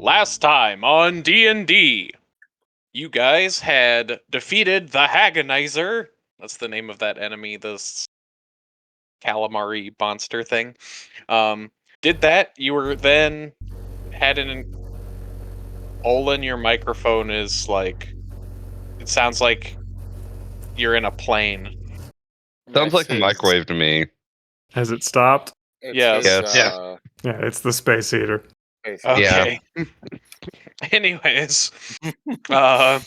Last time on D&D, you guys had defeated the Hagonizer. That's the name of that enemy, this calamari monster thing. Did that. You were then had Olin, your microphone is like, it sounds like you're in a plane. Sounds like a microwave to me. Has it stopped? Yes. Yes. Yeah, it's the space heater. Okay. Anyways, so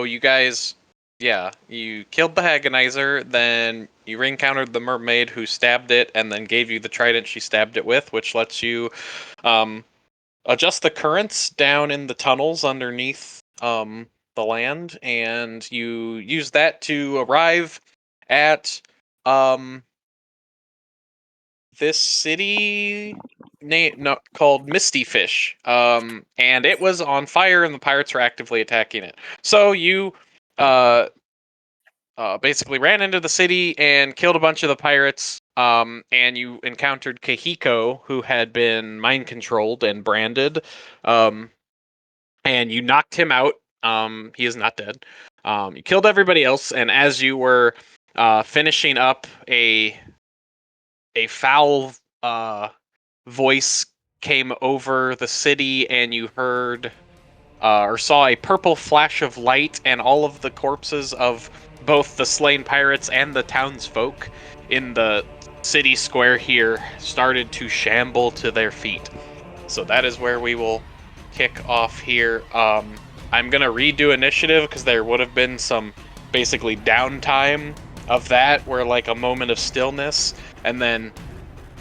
you guys, you killed the Hagonizer, then you re-encountered the mermaid who stabbed it, and then gave you the trident she stabbed it with, which lets you adjust the currents down in the tunnels underneath the land, and you use that to arrive at this city called Misty Fish, and it was on fire, and the pirates were actively attacking it. So you basically ran into the city and killed a bunch of the pirates, and you encountered Kohiko, who had been mind controlled and branded, and you knocked him out. He is not dead. You killed everybody else, and as you were finishing up, a foul voice came over the city, and you heard or saw a purple flash of light, and all of the corpses of both the slain pirates and the townsfolk in the city square here started to shamble to their feet. So that is where we will kick off here. I'm gonna redo initiative because there would have been some basically downtime of that, where like a moment of stillness, and then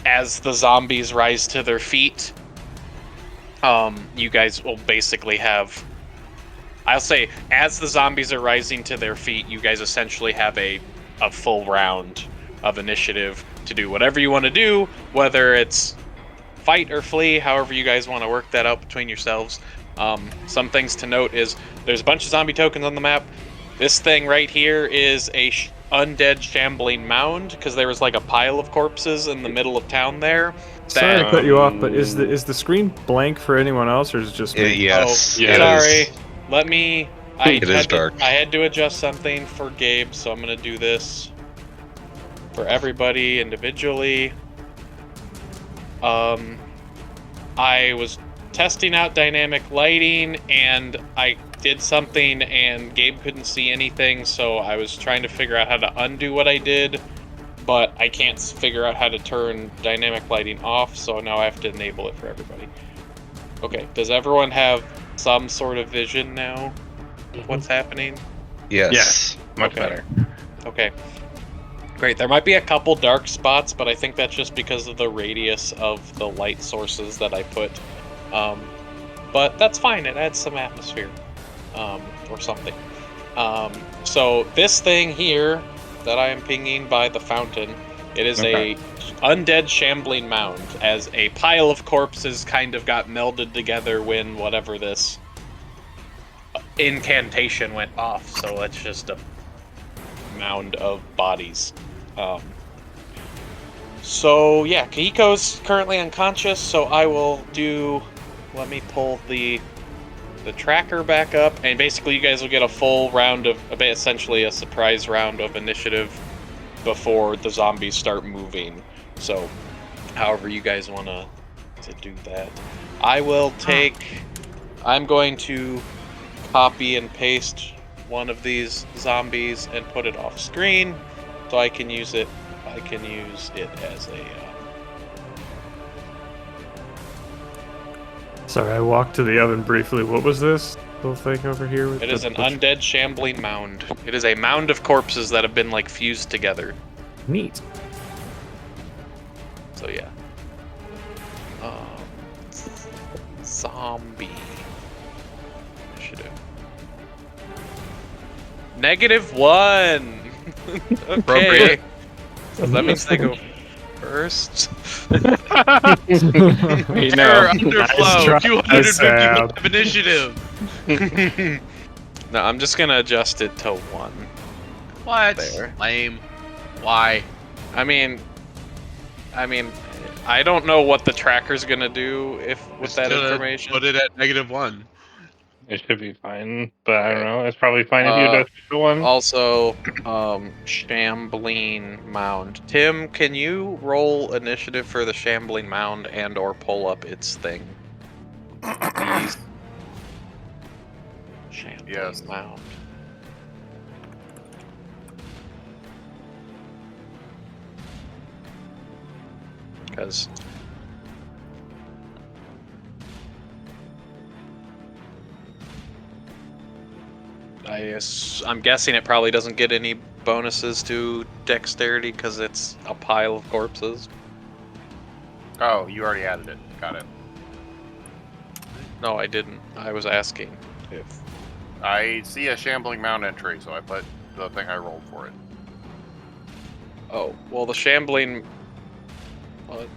as the zombies rise to their feet, you guys will basically have, I'll say, as the zombies are rising to their feet, you guys essentially have a full round of initiative to do whatever you want to do, whether it's fight or flee, however you guys want to work that out between yourselves. Some things to note is there's a bunch of zombie tokens on the map. This thing right here is a undead shambling mound, because there was like a pile of corpses in the middle of town there. Sorry to cut you off, but is the screen blank for anyone else, or is it just me? Yes. Oh, sorry. Let me. It is dark. I had to adjust something for Gabe, so I'm gonna do this for everybody individually. I was testing out dynamic lighting, and I did something, and Gabe couldn't see anything, so I was trying to figure out how to undo what I did, but I can't figure out how to turn dynamic lighting off, so now I have to enable it for everybody. Okay, does everyone have some sort of vision now of what's happening? Yes. Much better. Okay. Great. There might be a couple dark spots, but I think that's just because of the radius of the light sources that I put. But that's fine. It adds some atmosphere, or something. So this thing here that I am pinging by the fountain, it is a undead shambling mound, as a pile of corpses kind of got melded together when whatever this incantation went off. So it's just a mound of bodies. So yeah, Kohiko's currently unconscious, so I will do, let me pull the tracker back up, and basically you guys will get a full round of, essentially a surprise round of initiative before the zombies start moving. So however you guys want to do that. I will take, I'm going to copy and paste one of these zombies and put it off screen so I can use it. I can use it as a Sorry, I walked to the oven briefly. What was this little thing over here? It is an undead shambling mound. It is a mound of corpses that have been like fused together. Neat. So yeah. Zombie. initiative. -1. Okay. Appropriate. So that means they go first. Wait, Error, no. underflow, try, 255 initiative. No, I'm just gonna adjust it to 1. What? There. Lame. Why? I mean, I don't know what the tracker's gonna do with Just that gonna information. Put it at -1. It should be fine, but I don't Okay. know. It's probably fine if you adjust it to 1. Also, Shambling Mound. Tim, can you roll initiative for the Shambling Mound and/or pull up its thing? Please. Shambling Mound. Because I'm guessing it probably doesn't get any bonuses to dexterity because it's a pile of corpses. Oh, you already added it. Got it. No, I didn't. I was asking if. I see a shambling mound entry, so I put the thing I rolled for it. Oh, well, the shambling. What?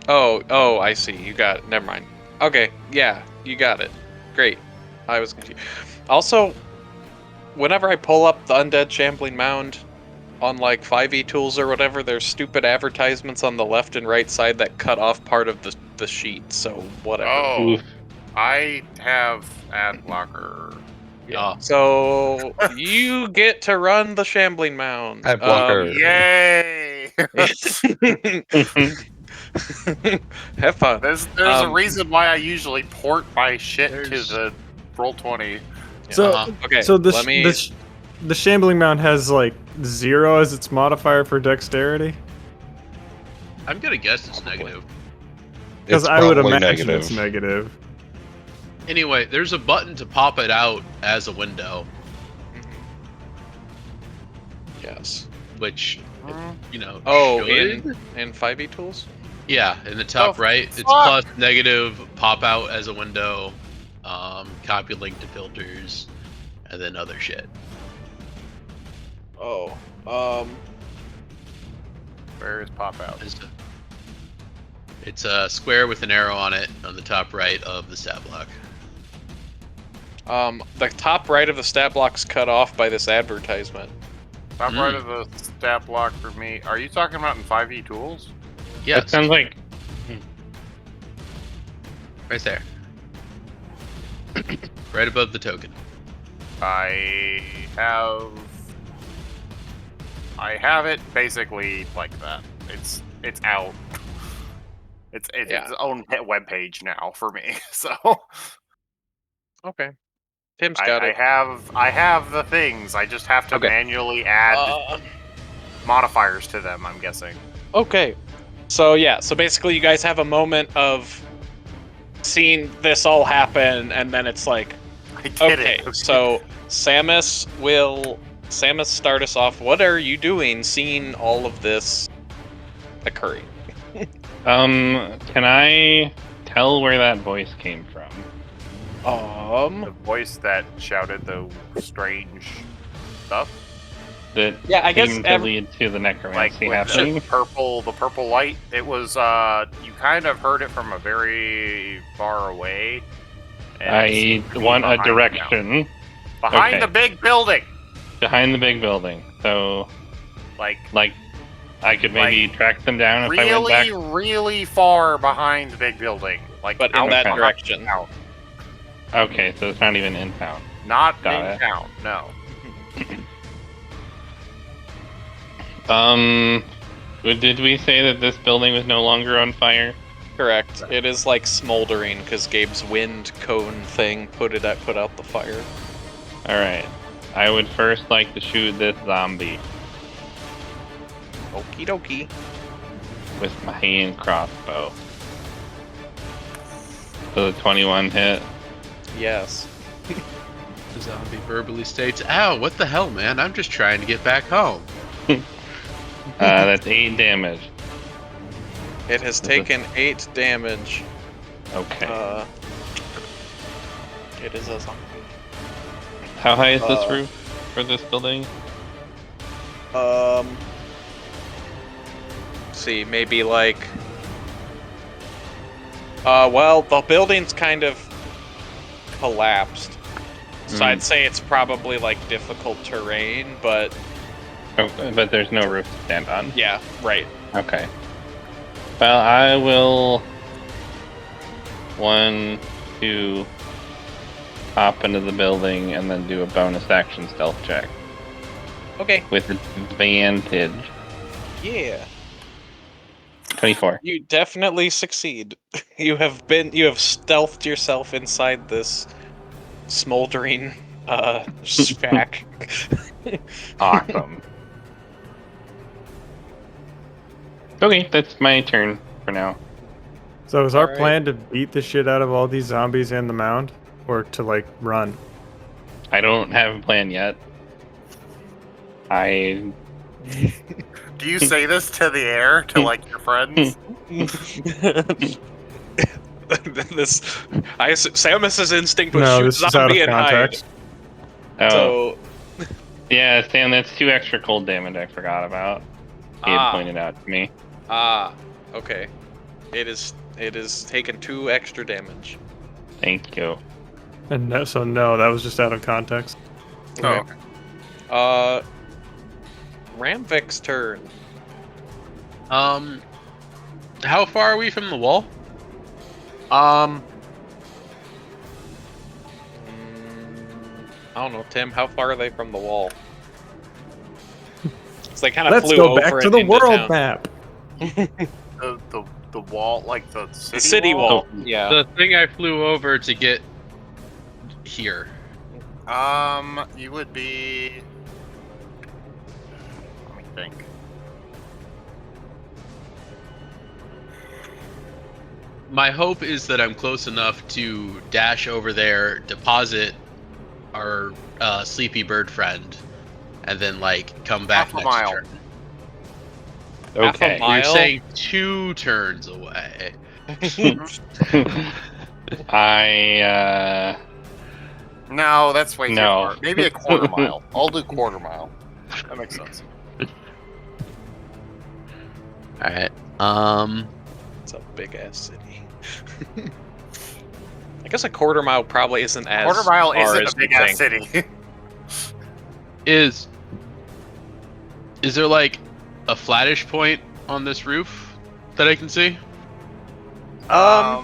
Oh, I see. You got it. Never mind. Okay, yeah, you got it. Great. I was confused. Also, whenever I pull up the Undead Shambling Mound on like 5e tools or whatever, there's stupid advertisements on the left and right side that cut off part of the sheet, so whatever. Oh, Oof. I have ad blocker. Yeah. So you get to run the Shambling Mound. I blocker. Yay! Have fun. There's a reason why I usually port my shit to There's- the Roll20. So, Okay. so let me. the Shambling Mound has like 0 as its modifier for dexterity? I'm gonna guess it's negative. Because It's I would probably imagine negative. it's negative. Anyway, there's a button to pop it out as a window, Yes. which, you know. Oh, should- in 5e tools. Yeah, in the top Oh, right, it's fuck. plus negative, pop out as a window, copy link to filters, and then other shit. Oh. Where is pop out? It's a square with an arrow on it on the top right of the stat block. The top right of the stat block's cut off by this advertisement. Top right of the stat block for me. Are you talking about in 5e tools? That Yes, sounds like right there. Right above the token. I have it basically like that. It's out. It's Yeah. its own web page now for me. So Okay. Tim's got it. I have the things. I just have to Okay. manually add modifiers to them, I'm guessing. Okay. So yeah, so basically you guys have a moment of seeing this all happen, and then it's like, I get okay, it. so Samus start us off. What are you doing seeing all of this occurring? Can I tell where that voice came from? The voice that shouted the strange stuff. That Yeah, I guess seemed to lead to the Like necromancy with happening? the purple light. It was you kind of heard it from a very far away. and it I seemed to be want a behind you now. direction Behind Okay. the big building. behind the big building. So, Like I could maybe track them down if I went back. really far behind the big building. Like But in out that behind direction. town. Okay, so it's not even in town. Not Got in it. town, no. Did we say that this building was no longer on fire? Correct. It is like smoldering because Gabe's wind cone thing put out the fire. Alright. I would first like to shoot this zombie Okie dokie. with my hand crossbow. So the 21 hit. Yes. The zombie verbally states, "Ow, what the hell, man? I'm just trying to get back home." That's 8 damage. It has taken 8 damage. Okay. It is a zombie. How high is this roof for this building? Let's see, maybe like. Well, the building's kind of collapsed, so I'd say it's probably like difficult terrain, but. Oh, but there's no roof to stand on. Yeah, right. Okay. Well, I will 1, 2 hop into the building and then do a bonus action stealth check Okay. with advantage. Yeah. 24. You definitely succeed. You have stealthed yourself inside this smoldering shack. Awesome. Okay, that's my turn for now. So is our Alright. plan to beat the shit out of all these zombies and the mound? Or to, like, run? I don't have a plan yet. Do you say this to the air to like your friends? Samus's instinct was No, shoot this is out zombie of and hide. context. Oh, So yeah, Stan, that's 2 extra cold damage I forgot about. He had pointed out to me. okay. It is taken 2 extra damage. Thank you. And no, so no, that was just out of context. Oh, okay. Ramvik's turn. How far are we from the wall? I don't know, Tim. How far are they from the wall? So they kind of Let's flew go over back it to the into world town. map. The wall, like the city, The city wall. Oh, Yeah. The thing I flew over to get here. You would be. Let me think. My hope is that I'm close enough to dash over there, deposit our sleepy bird friend, and then like come back Half a next mile. turn. Half a Okay. mile? You're saying 2 turns away. No, that's way too No. far. Maybe a quarter mile. I'll do quarter mile. That makes sense. All right. It's a big ass city. I guess a quarter mile probably isn't as Quarter mile far isn't as a big you ass think. city. Is there like a flattish point on this roof that I can see that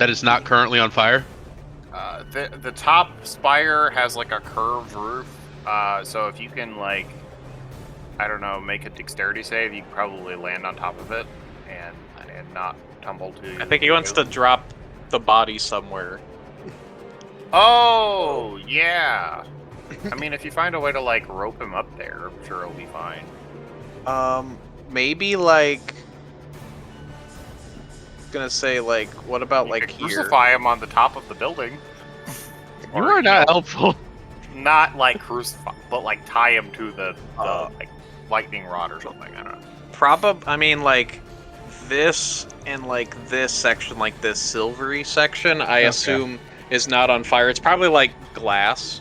is not currently on fire? The top spire has like a curved roof. So if you can like, I don't know, make a dexterity save, you can probably land on top of it and not tumble to. I think he wants to drop the body somewhere. Oh yeah. I mean, if you find a way to like rope him up there, I'm sure it'll be fine. Maybe like. Gonna say like, what about You like could here? crucify him on the top of the building. You are not helpful. Not like crucify, but like tie him to the like lightning rod or something. I don't know. I mean, like this and like this section, like this silvery section, I assume is not on fire. It's probably like glass.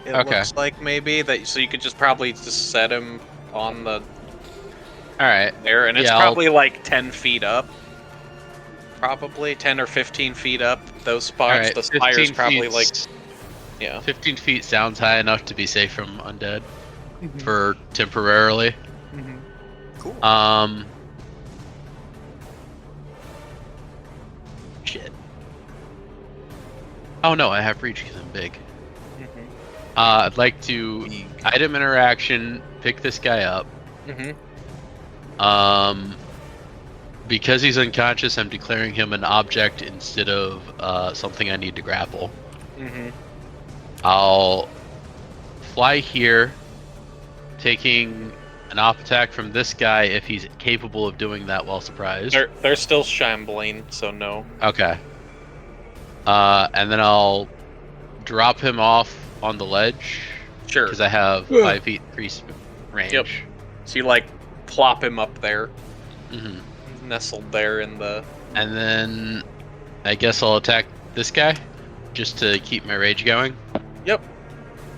It looks like maybe that, so you could just probably just set him on the. All right. There, and it's Yeah, probably like 10 feet up. Probably 10 or 15 feet up. Those spots, Alright, the spire's 15 probably feet's- like, yeah. 15 feet sounds high enough to be safe from undead for temporarily. Cool. Shit. Oh no, I have reach because I'm big. I'd like to item interaction, pick this guy up. Because he's unconscious, I'm declaring him an object instead of something I need to grapple. I'll fly here, taking an off attack from this guy if he's capable of doing that while surprised. They're still shambling, so no. Okay. And then I'll drop him off on the ledge. Sure. Because I have 5 feet increased range. Yep. So you like plop him up there, hmm nestled there in the. And then I guess I'll attack this guy. just to keep my rage going. Yep.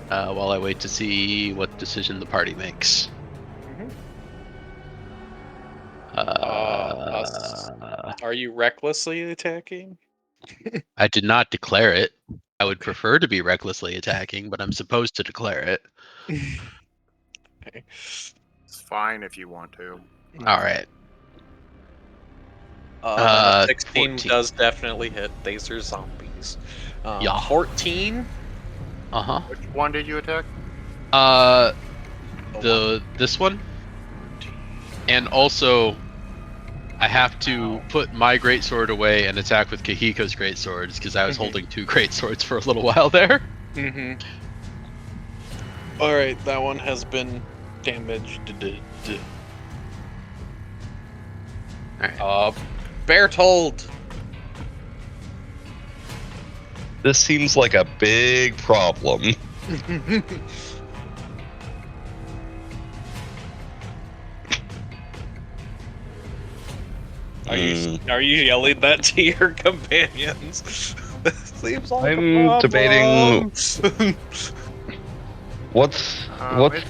While I wait to see what decision the party makes. Are you recklessly attacking? I did not declare it. I would prefer to be recklessly attacking, but I'm supposed to declare it. Okay. It's fine if you want to. All right. 16 14. does definitely hit. These are zombies. Yeah. 14. Uh-huh. Which one did you attack? This one, and also I have to put my greatsword away and attack with Kohiko's greatswords because I was holding 2 greatswords for a little while there. Mm-hmm. All right, that one has been damaged. All right. Bertold. This seems like a big problem. Are you yelling that to your companions? Seems like I'm debating what's It's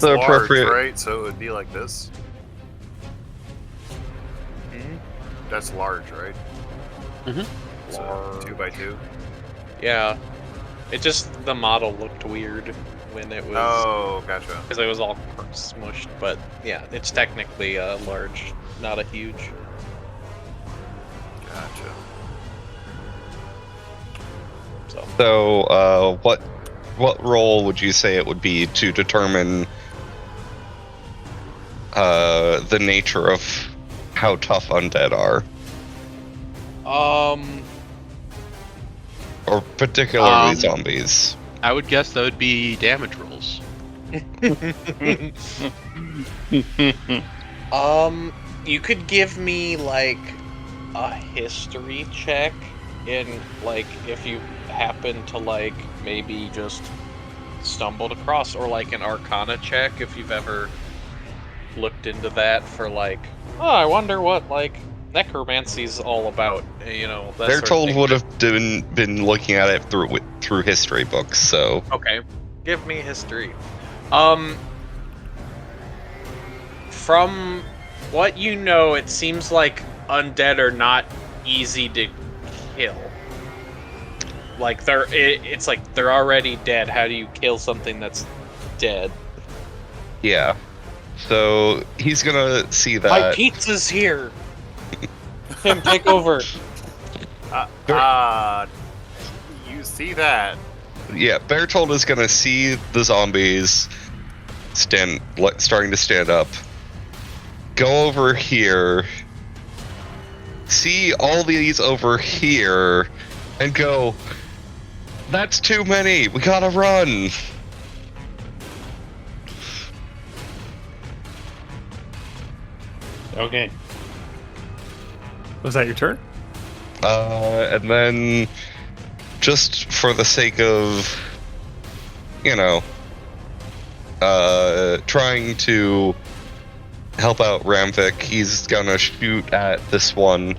the large, appropriate. right? So it would be like this. That's large, right? So 2 by 2. Yeah. It just, the model looked weird when it was... Oh, gotcha. Because it was all smushed, but yeah, it's technically large, not a huge. Gotcha. So, what role would you say it would be to determine the nature of how tough undead are, or particularly zombies? I would guess that would be damage rolls. You could give me like a history check in like if you happen to like maybe just stumbled across, or like an arcana check if you've ever looked into that for like, oh, I wonder what like necromancy's all about, you know. That They're sort of told thing. would have been looking at it through history books, so Okay, give me history. From what you know, it seems like undead are not easy to kill. Like it's like they're already dead. How do you kill something that's dead? yeah. So he's gonna see that. My pizza's here. Tim, take over. You see that? Yeah, Bertold is gonna see the zombies starting to stand up. Go over here. See all these over here, and go. That's too many. We gotta run. Okay. Was that your turn? And then, just for the sake of, trying to help out Ramvik, he's gonna shoot at this one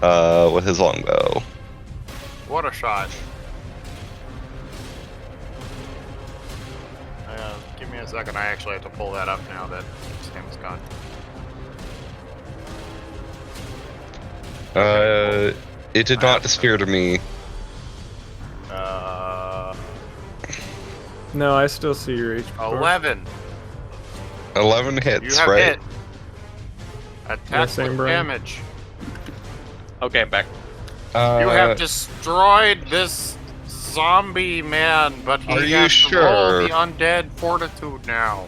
with his longbow. What a shot. Give me a second. I actually have to pull that up now that Sam's gone. It did not disappear to me. No, I still see your HP bar. 11. 11 You hits, have right? hit. Attack same with Brian. damage. Okay, I'm back. You have destroyed this zombie man, but he Are you has to roll sure? the undead fortitude now.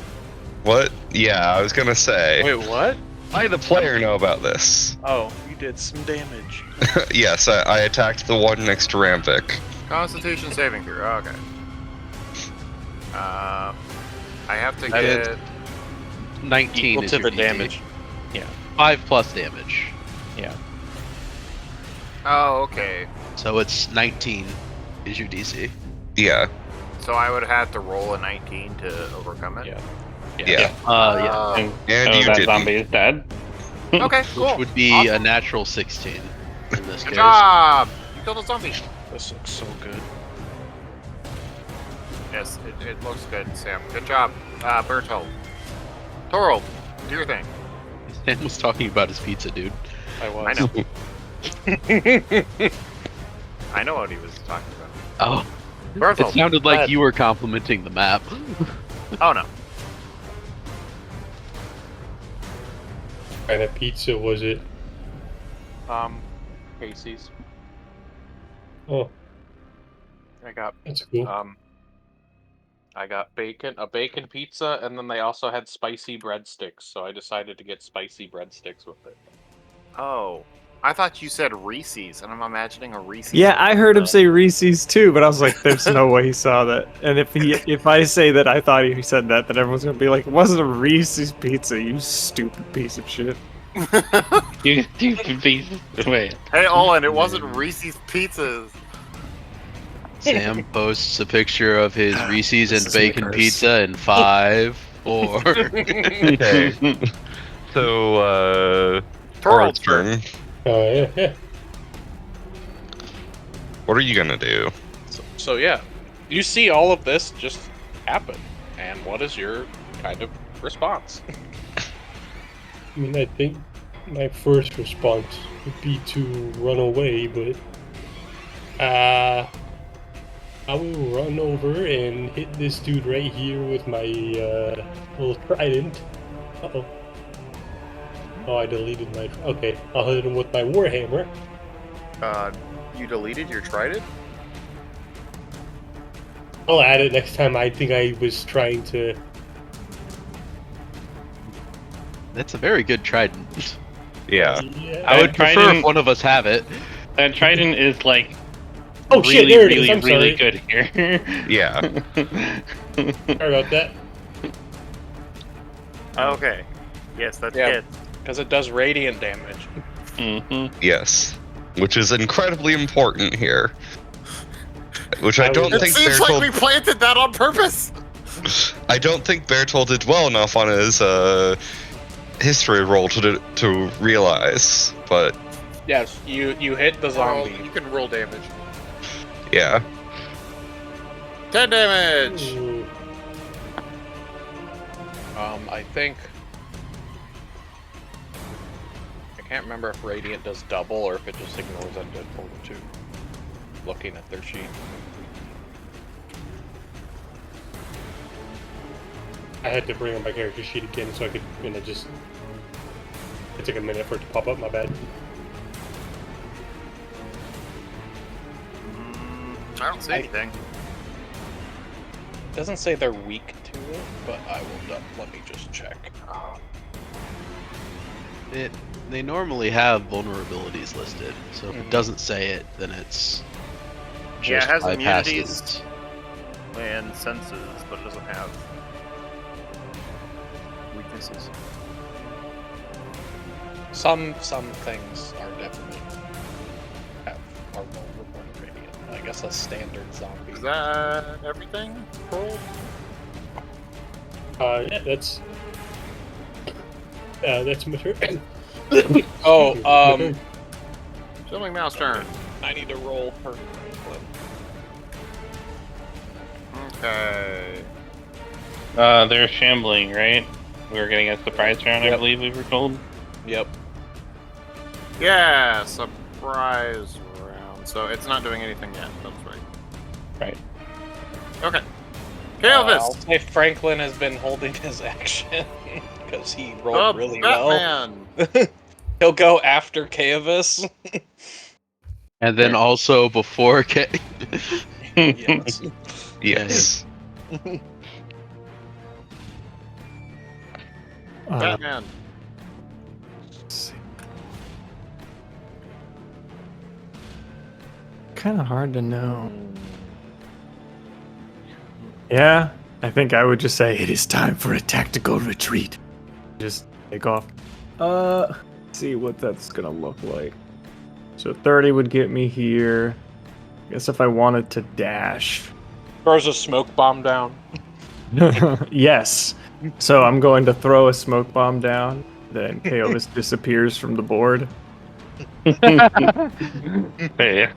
What? Yeah, I was gonna say. Wait, what? I, the player, know about this. Oh, you did some damage. Yes, I attacked the one next to Ramvik. Constitution saving throw. Okay. I have to That is get 19 Equal is to your the DC. damage. 5 plus damage. Yeah. Oh, okay. So it's 19 is your DC. Yeah. So I would have to roll a 19 to overcome it. Yeah. Yeah. Yeah. And And so you that didn't. zombie is dead. Okay, cool. Which would be Awesome. a natural 16 in this Good case. job! You killed a zombie. This looks so good. Yes, it looks good, Sam. Good job. Bertold. Torald, do your thing. Sam was talking about his pizza, dude. I was. I know. I know what he was talking about. Oh, Bertold. it sounded go like ahead. you were complimenting the map. Oh no. What kind of pizza was it? Casey's. Oh, I got that's cool. I got a bacon pizza, and then they also had spicy breadsticks, so I decided to get spicy breadsticks with it. Oh. I thought you said Reese's, and I'm imagining a Reese's. Yeah, I heard him say Reese's too, but I was like, "There's no way he saw that." And if I say that I thought he said that, then everyone's gonna be like, "It wasn't a Reese's pizza, you stupid piece of shit." You stupid piece. Wait. Hey, Olin, it wasn't Reese's Pizzas. Sam posts a picture of his Reese's This and is my bacon curse. pizza in 5, 4. Okay. So, Torald's Torald's turn. Yeah. What are you gonna do? So yeah, you see all of this just happen, and what is your kind of response? I mean, I think my first response would be to run away, but I will run over and hit this dude right here with my little trident. Uh-oh. Oh, I deleted my... Okay, I'll hit him with my warhammer. You deleted your trident? I'll add it next time. I think I was trying to... That's a very good trident. Yeah. Yeah. I would prefer Trident- if one of us have it. That trident is like Oh really, shit, there it is. really, I'm really sorry. good here. Yeah. Sorry about that. Okay. Yes, that's Yeah. good. Because it does radiant damage. Yes. Which is incredibly important here. Which I I don't would- It think seems like we Bertold. planted that on purpose! I don't think Bertold did well enough on his history roll to realize. But Yes, you hit the zombie. You can roll damage. yeah. 10 damage! Ooh. I think I can't remember if radiant does double or if it just ignores undead fortitude. Looking at their sheet. I had to bring up my character sheet again so I could, just... It took a minute for it to pop up, my bad. I don't see anything. It doesn't say they're weak to it, but I will let me just check. They normally have vulnerabilities listed, so if it doesn't say it, then it's Yeah, it just has bypassed immunities. And senses, but it doesn't have weaknesses. Some things are definitely are vulnerable to radiant. I guess a standard zombie. Is that everything? Cool. Yeah, that's my turn. Oh, Filming mouse turn. I need to roll for Franklin. Okay. They're shambling, right? We were getting a surprise round, I Yep. believe we were told. Yep. Yeah, surprise round. So it's not doing anything yet. That's right. Right. Okay. Canvas. I'll say Franklin has been holding his action because he Oh, rolled really well. Batman. He'll go after Kaevis. And then also before Yes. Yes. Batman. Kind of hard to know. Yeah, I think I would just say it is time for a tactical retreat. Just take off. Let's see what that's gonna look like. So 30 would get me here. I guess if I wanted to dash. Throws a smoke bomb down. Yes. So I'm going to throw a smoke bomb down. Then Kaevis disappears from the board. Hey.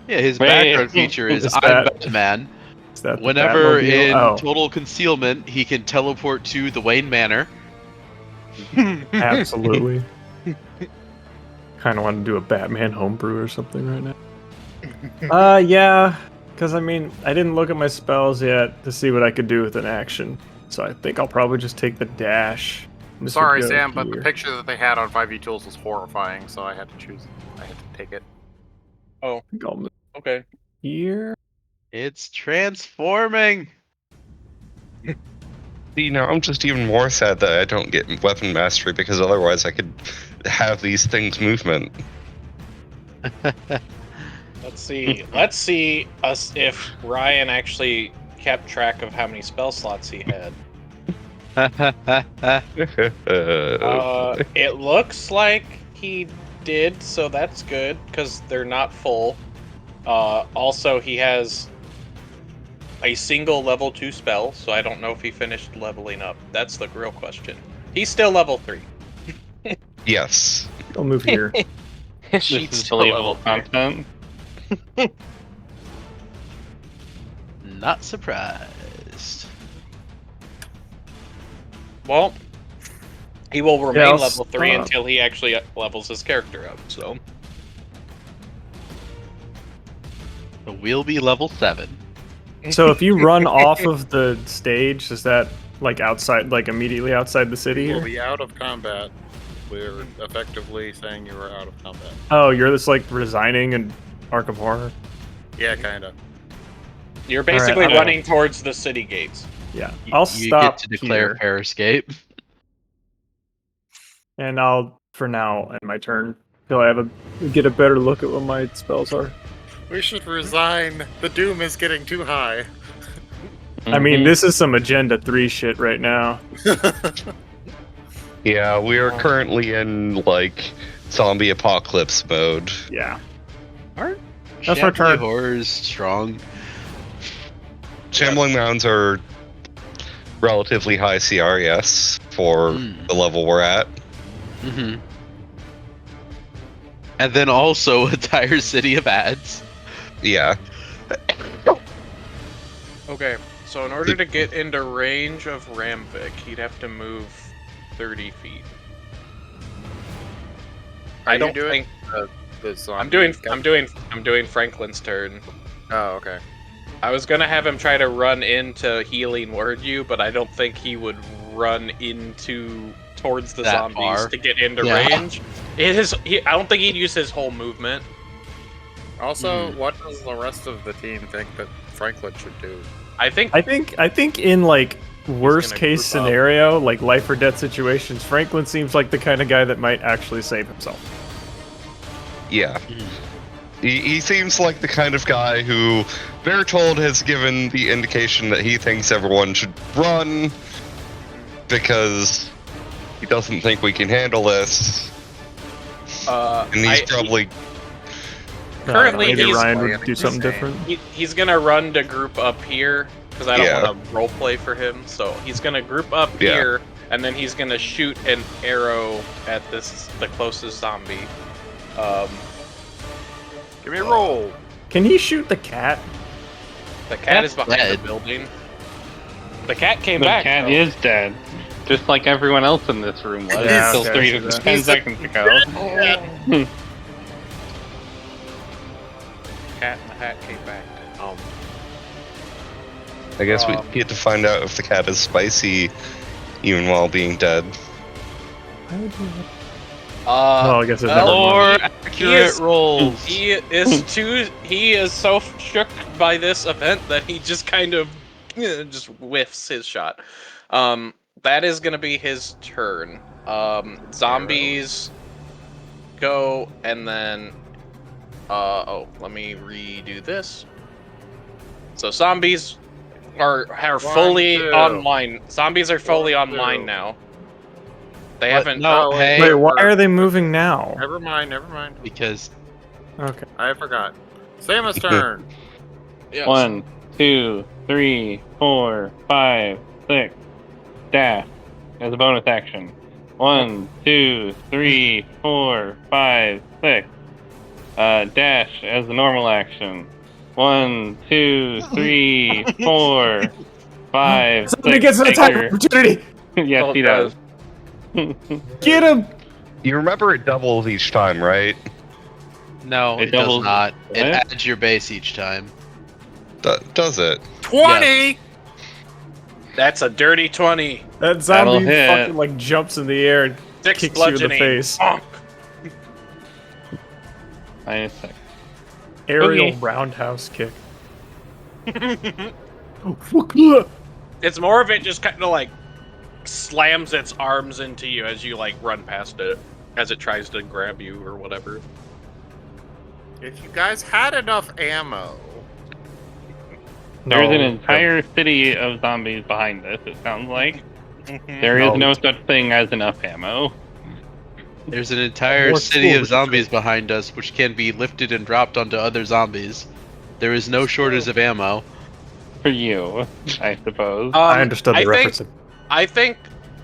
Yeah, his Wait. background feature is Is I'm that- Batman. Is that the Whenever Batmobile? in Oh, total concealment, he can teleport to the Wayne Manor. absolutely. Kind of want to do a Batman homebrew or something right now. Yeah, because I mean, I didn't look at my spells yet to see what I could do with an action, so I think I'll probably just take the dash. This would Sorry, go Sam, but the here. picture that they had on 5e Tools was horrifying, so I had to choose. I had to take it. I think I'll move Okay. here. It's transforming. See, now I'm just even more sad that I don't get weapon mastery because otherwise I could have these things movement. Let's see. Let's see us if Ryan actually kept track of how many spell slots he had. It looks like he did, so that's good because they're not full. Also, he has a single level 2 spell, so I don't know if he finished leveling up. That's the real question. He's still level 3. Yes. I'll move here. This She's is still believable level 3. content. Not surprised. Well, he will remain I'll level 3 stop. until he actually levels his character up, so... We'll be level 7. So if you run off of the stage, is that like outside, like immediately outside the city You will here? be out of combat. We're effectively saying you are out of combat. Oh, you're just like resigning in Arkham Horror? Yeah, kind of. You're basically Alright, running towards the city gates. Yeah. I'll You stop get to declare here, fair escape. and I'll, for now, end my turn till I get a better look at what my spells are. We should resign. The doom is getting too high. I mean, Mhm. this is some Agenda 3 shit right now. Yeah, we are currently in, like, zombie apocalypse mode. Yeah. Aren't That's our Shambly turn. Horrors strong? Shambling Mounds are relatively high CR, yes, for the level we're at. Mm-hmm. And then also a entire city of ads. Yeah. Okay, so in order to get into range of Ramvik, he'd have to move 30 feet. Are I you don't doing think the zombie I'm doing Franklin's turn. Oh, okay. I was gonna have him try to run into healing word you, but I don't think he would run towards the That zombies far. to get into Yeah. range. I don't think he'd use his whole movement. Also, what does the rest of the team think that Franklin should do? I think I think in like worst gonna case group up. scenario, like life or death situations, Franklin seems like the kind of guy that might actually save himself. Yeah. He seems like the kind of guy who Bertold has given the indication that he thinks everyone should run because he doesn't think we can handle this. And he's probably... Currently, maybe he's- Ryan would do something Insane. different. he's gonna run to group up here because I don't Yeah. want to roleplay for him. So he's gonna group up Yeah. here, and then he's gonna shoot an arrow at the closest zombie. Give me a roll. Can he shoot the cat? The cat is That's behind dead. the building. The cat came The back. cat though. is dead. Just like everyone else in this room was Yeah, until okay, so 10 seconds ago. Cat in the Hat came back. I guess we get to find out if the cat is spicy even while being dead. Oh, I guess it's never More mind. accurate rolls. He is so shook by this event that he just kind of just whiffs his shot. That is gonna be his turn. Zombies go, and then let me redo this. So zombies are fully two. online. Zombies are fully One, online two. now. They What? haven't. No, Oh, hey. Wait, why are they moving now? Never mind, never mind. Because Okay. I forgot. Samus' turn. Yes. 1, 2, 3, 4, 5, 6. Dash as a bonus action. 1, 2, 3, 4, 5, 6. Dash as the normal action. 1, 2, 3, 4, 5, Somebody 6. gets an Take attack your- opportunity. Yes, Oh, he does. Get him. You remember it doubles each time, right? No, It it does doubles- not. It What? adds your base each time. Does it? 20. That's a dirty 20. That That'll zombie hit. fucking like jumps in the air and 6 kicks you in the bludgeoning. face. Bonk. Minus 6. Aerial Okay. roundhouse kick. It's more of it just kind of like slams its arms into you as you like run past it, as it tries to grab you or whatever. If you guys had enough ammo. There's an No. entire city of zombies behind this, it sounds like. There is No. no such thing as enough ammo. There's an entire More city of tools. zombies behind us, which can be lifted and dropped onto other zombies. There is no shortage of ammo. For you, I suppose. I understood the I think- reference. I think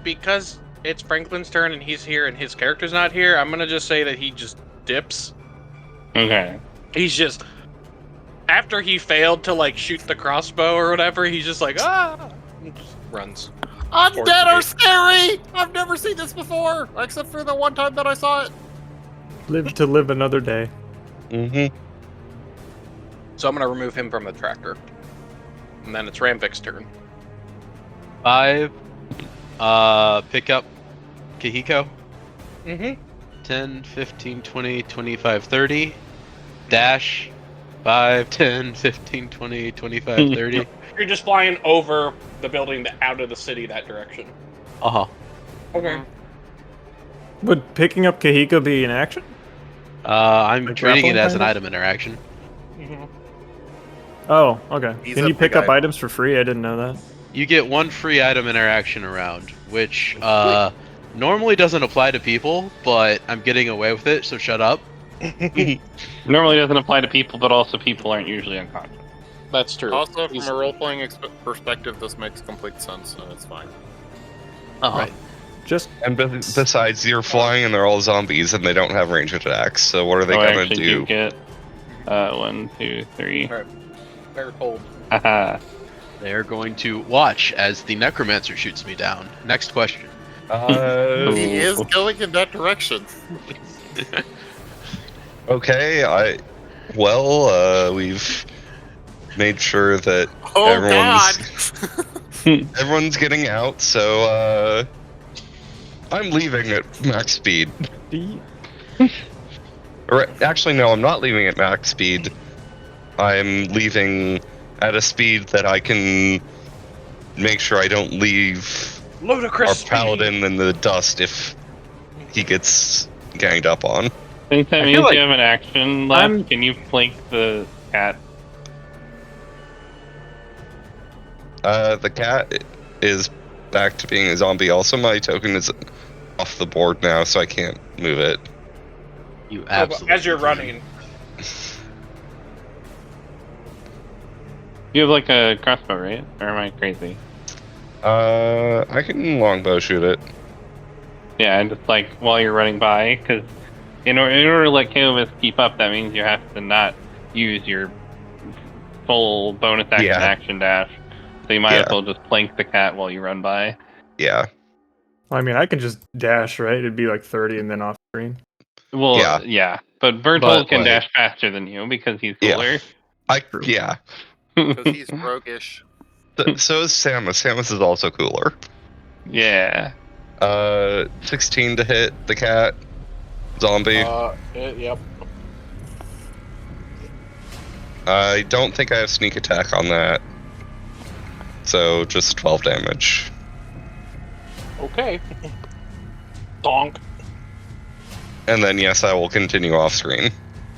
because it's Franklin's turn and he's here and his character's not here, I'm gonna just say that he just dips. Okay. He's just after he failed to like shoot the crossbow or whatever, he's just like and just runs. Undead are scary! I've never seen this before, except for the one time that I saw it. Live to live another day. Mm-hmm. So I'm gonna remove him from the tractor. And then it's Ramvik's turn. 5. Pick up Kohiko. Mm-hmm. 10, 15, 20, 25, 30. Dash. 5, 10, 15, 20, 25, 30. You're just flying over the building out of the city that direction. Uh-huh. Okay. Would picking up Kohiko be an action? I'm Like treating it grappling as an kind of? item interaction. Oh, okay. He's Can a you pick big up item. items for free? I didn't know that. You get one free item interaction around, which normally doesn't apply to people, but I'm getting away with it, so shut up. Normally doesn't apply to people, but also people aren't usually unconscious. That's true. Also, from He's- a role-playing perspective, this makes complete sense, so it's fine. Uh-huh. Right. Just And besides, you're flying and they're all zombies and they don't have range attacks. So what are they I gonna actually do? get 1, 2, 3. Fair hold. Haha. They're going to watch as the necromancer shoots me down. Next question. He is going in that direction. Okay, we've made sure that Oh everyone's everyone's getting out, so I'm leaving at max speed. Or actually, no, I'm not leaving at max speed. I'm leaving at a speed that I can make sure I don't leave Ludicrous our speed. paladin in the dust if he gets ganged up on. Since that I means feel like you have an action left, I'm- can you flank the cat? The cat is back to being a zombie. Also, my token is off the board now, so I can't move it. You Oh, but absolutely. as you're can. running. You have like a crossbow, right? Or am I crazy? I can longbow shoot it. Yeah, and just like while you're running by, because in order to let Kaovis keep up, that means you have to not use your full bonus action Yeah. action dash. So you might as Yeah. well just flank the cat while you run by. Yeah. I mean, I can just dash, right? It'd be like 30 and then off screen. Well, Yeah. yeah, but Bertold But, can like- dash faster than you because he's Yeah. cooler. Yeah. Because he's roguish. So is Samus. Samus is also cooler. Yeah. 16 to hit the cat. Zombie. Yep. I don't think I have sneak attack on that. So just 12 damage. Okay. Donk. And then yes, I will continue off screen.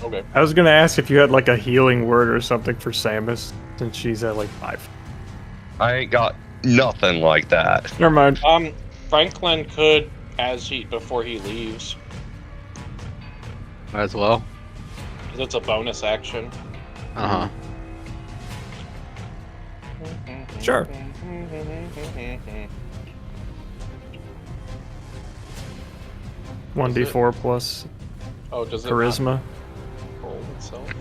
Okay. I was gonna ask if you had like a healing word or something for Samus, since she's at like 5. I got nothing like that. Never mind. Franklin could before he leaves, Might as well. because it's a bonus action. Uh-huh. Sure. 1d4 plus Oh, does it charisma. not itself?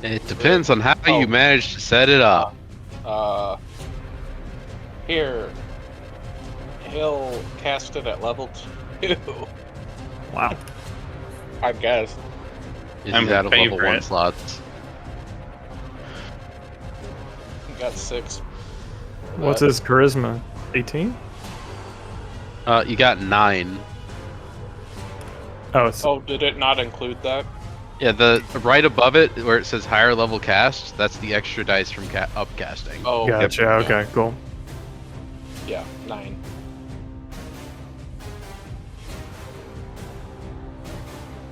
It depends on how you manage to set it up. Here. He'll cast it at level 2. Wow. I guess. Is I'm he out of level favorite. 1 slots? He got 6. What's his charisma? 18? You got 9. Oh, it's Oh, did it not include that? Yeah, the right above it where it says higher level cast, that's the extra dice from upcasting. Oh, gotcha. yeah. Okay, cool. Yeah, 9.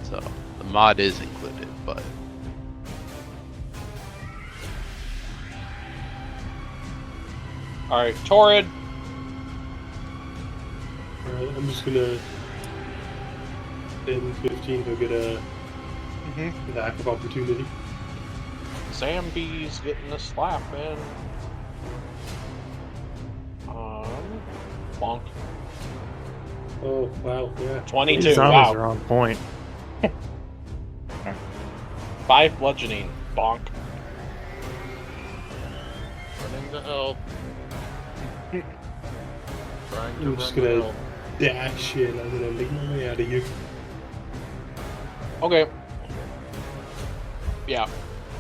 So the mod is included, but Alright, Torrid. Alright, I'm just gonna 10, 15 to get a attack of opportunity. Zambi's getting a slap in. Bonk. Oh wow, yeah. 22. These zombies are Wow. on point. 5 bludgeoning. Bonk. Running to help. Trying to I'm just run to gonna help. dash in. I'm gonna make my way out of here. Okay. Yeah.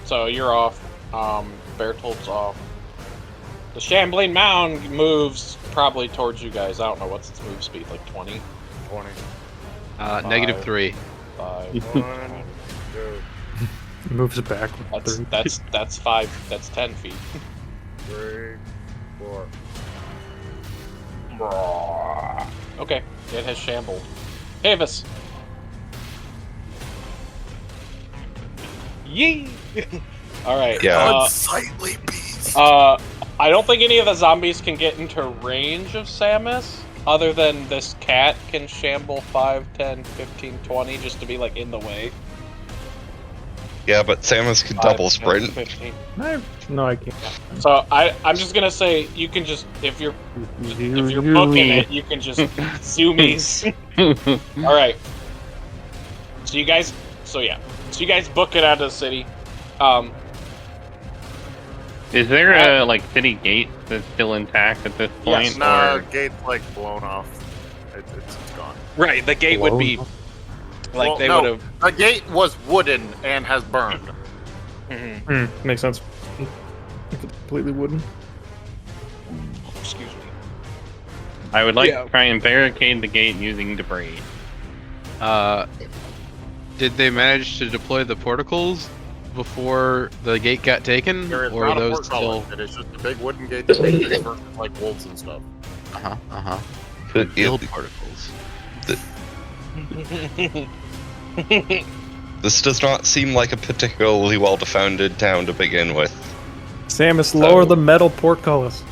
So you're off. Berthold's off. The Shambling Mound moves probably towards you guys. I don't know what's its move speed, like 20? 20. negative 3. 5. 1, 2, Moves it back. That's 5. That's 10 feet. 3, 4. Okay. It has shambled. Havis. Yee! Alright. Yeah. Unsightly beast. I don't think any of the zombies can get into range of Samus, other than this cat can shamble 5, 10, 15, 20, just to be, like, in the way. Yeah, but Samus can 5, double 10, sprint. 15. No, I can't. So, I'm just gonna say, you can just, if you're booking it, you can just zoomies. Alright. So you guys book it out of the city. Is there a like city gate that's still intact at this point? Yes, No, or... gate's like blown off. It's gone. Right, the gate would be, like, Well, they no, would have... The gate was wooden and has burned. Makes sense. If it's completely wooden. Excuse me. I would like Yeah. to try and barricade the gate using debris. Did they manage to deploy the portacles before the gate got taken, There is or not are a those portcullis. still? It is just a big wooden gate that opens versus like wolves and stuff. But Build particles. this does not seem like a particularly well-defended town to begin with. Samus, lower the metal portcullis.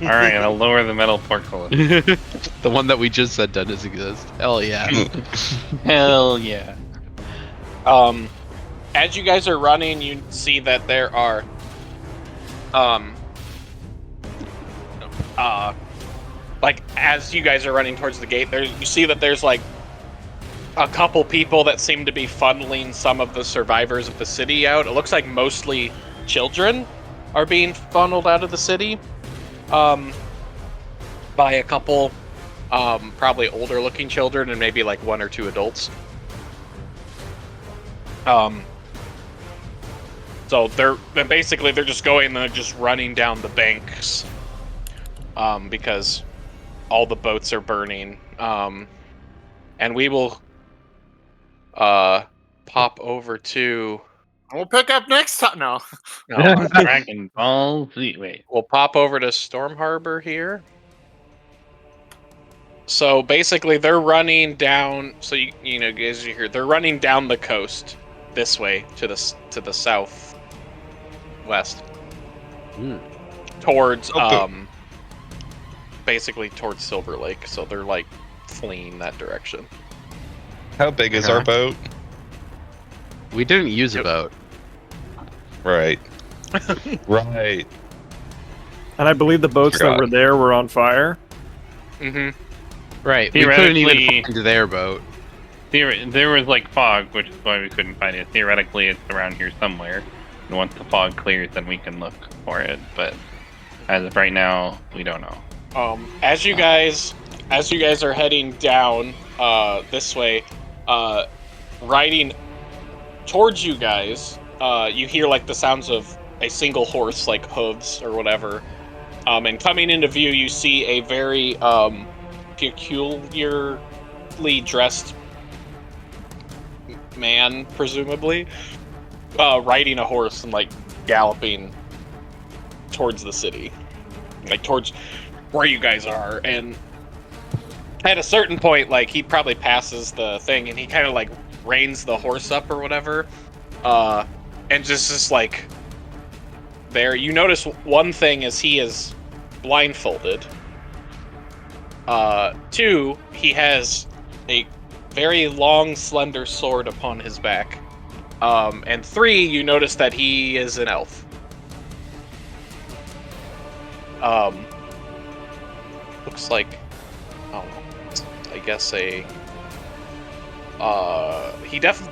All right, I'll lower the metal portcullis. The one that we just said doesn't exist. Hell yeah. Hell yeah! As you guys are running, you see that there are, like, as you guys are running towards the gate, you see that there's, like, a couple people that seem to be funneling some of the survivors of the city out. It looks like mostly children are being funneled out of the city, by a couple, probably older-looking children and maybe, like, 1 or 2 adults. So they're just going and just running down the banks, because all the boats are burning. And we will pop over to. We'll pick up next time. No. No, Dragon Ball Z. Wait. we'll pop over to Storm Harbor here. So basically, they're running down. So you know, as you hear, they're running down the coast this way to the southwest, towards basically towards Silver Lake. So they're like fleeing that direction. How big is our boat? We didn't use a boat. Right. Right. And I believe the boats that Forgot. were there were on fire. Mm-hmm. Right. We couldn't even Theoretically- find their boat. there was like fog, which is why we couldn't find it. Theoretically, it's around here somewhere. And once the fog clears, then we can look for it. But as of right now, we don't know. As you guys are heading down this way, riding towards you guys, you hear like the sounds of a single horse, like hooves or whatever. And coming into view, you see a very peculiarly dressed man, presumably, riding a horse and like galloping towards the city, like towards where you guys are. And at a certain point, like he probably passes the thing, and he kind of like reins the horse up or whatever, and just like there. You notice one thing is he is blindfolded. 2, he has a very long, slender sword upon his back. And 3, you notice that he is an elf. Looks like, I don't know, I guess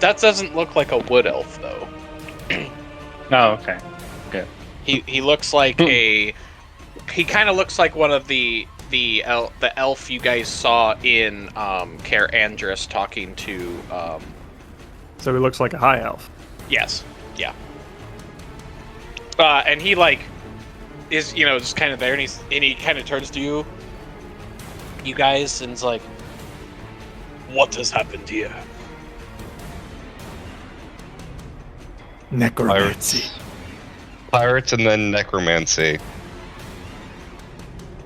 that doesn't look like a wood elf though. Oh, okay. Good. He looks like he kind of looks like one of the elf you guys saw in Care Andrus talking to. So he looks like a high elf. Yes, yeah. And he like is just kind of there, and he kind of turns to you guys, and is like, "What has happened here?" Necromancy. Pirates and then necromancy.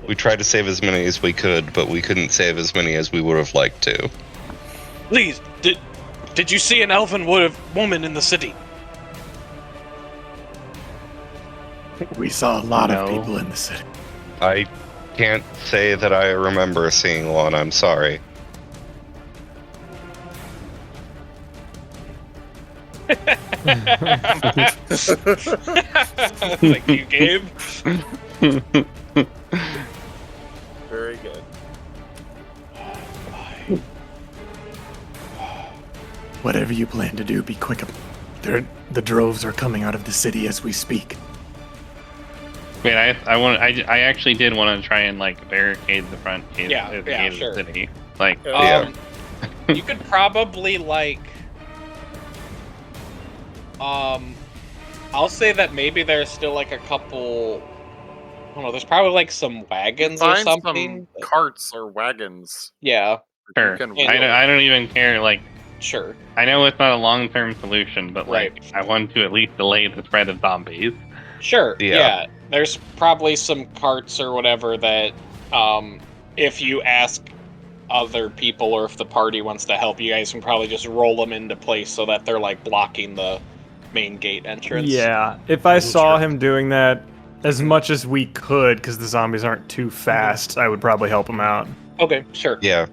We tried to save as many as we could, but we couldn't save as many as we would have liked to. Please, did you see an elven woman in the city? We saw a lot of people in the city. I can't say that I remember seeing one, I'm sorry. Thank you, Gabe. Very good. Whatever you plan to do, be quick. The droves are coming out of the city as we speak. Wait, I actually did want to try and like barricade the front gate, Yeah, gate sure. of the city. Like, Yeah. You could probably like, I'll say that maybe there's still like a couple. I don't know. There's probably like some wagons or Find something. some carts or wagons. Yeah, sure. You can I don't even care. Like, sure. I know it's not a long-term solution, but like, Right. I want to at least delay the spread of zombies. Sure. Yeah. Yeah. There's probably some carts or whatever that, if you ask other people or if the party wants to help, you guys can probably just roll them into place so that they're like blocking the main gate entrance. Yeah, if I saw him doing that as much as we could, because the zombies aren't too fast, I would probably help him out. Okay. Sure. Yeah.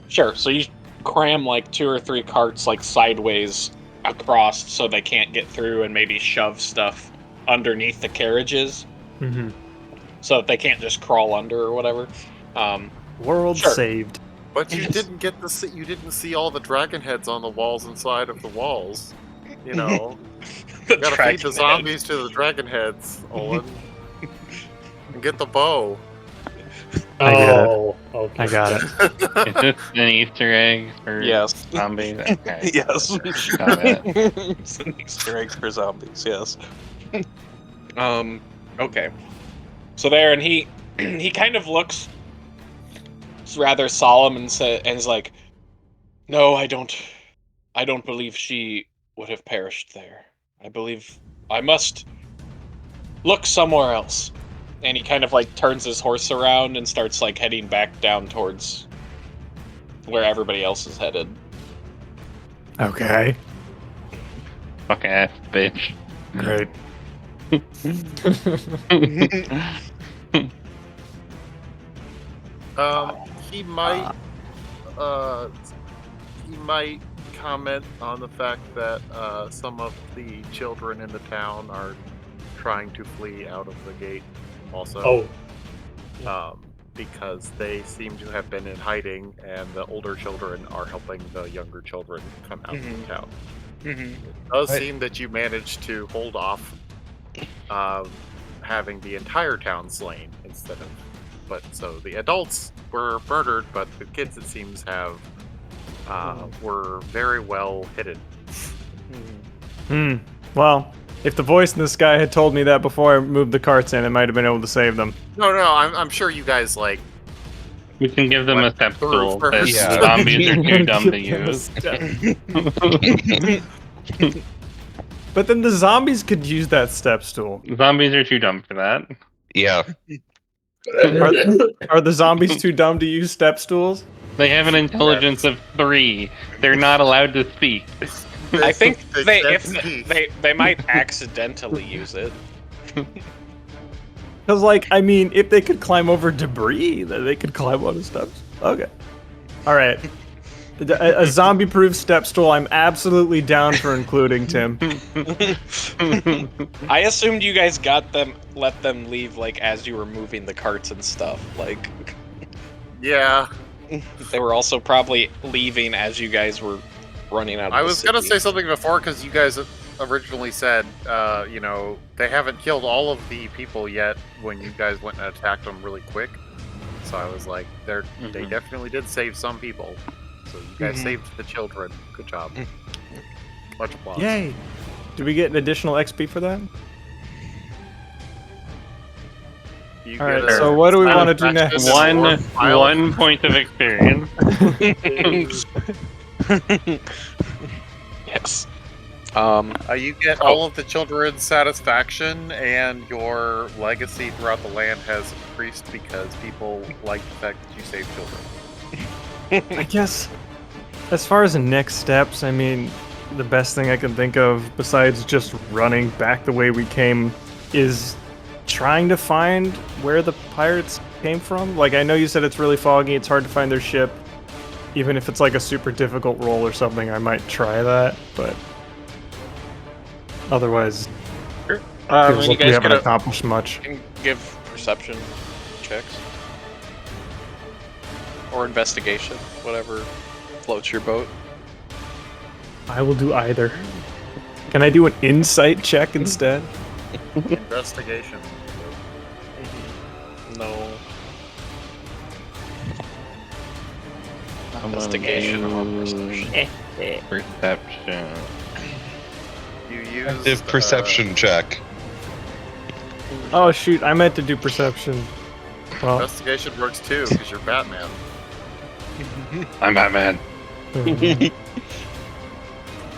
Sure. So you cram like 2 or 3 carts like sideways across so they can't get through, and maybe shove stuff underneath the carriages Mm-hmm. so that they can't just crawl under or whatever. World Sure. saved. But you didn't get to see. You didn't see all the dragon heads on the walls inside of the walls. You know, The you gotta feed dragon the head. zombies to the dragon heads, Olin, and get the bow. I get it. Oh, okay. I got it. Is this an Easter egg for Yes. zombies? Okay. Yes. Got it. It's an Easter egg for zombies, yes. Okay. So there, and he kind of looks rather solemn and is like, "No, I don't believe she would have perished there. I believe I must look somewhere else." And he kind of like turns his horse around and starts like heading back down towards where everybody else is headed. Okay, Fuck ass bitch. great. He might comment on the fact that some of the children in the town are trying to flee out of the gate. Also, Oh, because they seem to have been in hiding, and the older children are helping the younger children come out of the town. Mm-hmm. It does seem that you managed to hold off having the entire town slain instead of. But so the adults were murdered, but the kids, it seems, were very well hidden. Well, if the voice in the sky had told me that before I moved the carts in, I might have been able to save them. No, I'm sure you guys like. We can give them a Went step through stool that first. Yeah. zombies are too dumb to use. But then the zombies could use that step stool. Zombies are too dumb for that. Yeah. Are the zombies too dumb to use step stools? They have an intelligence of 3. They're not allowed to speak. I think They can't speak. they might accidentally use it. Because, like, I mean, if they could climb over debris, then they could climb on the steps. Okay. All right. A zombie-proof step stool, I'm absolutely down for including, Tim. I assumed you guys let them leave like as you were moving the carts and stuff. Like Yeah, they were also probably leaving as you guys were running out of I the was gonna city. say something before because you guys originally said, they haven't killed all of the people yet when you guys went and attacked them really quick. So I was like, they definitely did save some people. So you guys saved the children. Good job. Much applause. Yay! Do we get an additional XP for that? You All right, get a so what do we want to do practice next? and more file. One point of experience. Yes. You get all of the children's satisfaction, and your legacy throughout the land has increased because people like the fact that you save children. I guess, as far as the next steps, I mean, the best thing I can think of, besides just running back the way we came, is trying to find where the pirates came from. Like, I know you said it's really foggy, it's hard to find their ship. Even if it's like a super difficult roll or something, I might try that, but otherwise, feels you like we guys haven't could accomplished much. give perception checks or investigation, whatever floats your boat. I will do either. Can I do an insight check instead? Investigation. No. Investigation or perception. Perception. You use Active perception check. Oh shoot, I meant to do perception. Well, Investigation works too because you're Batman. I'm Batman.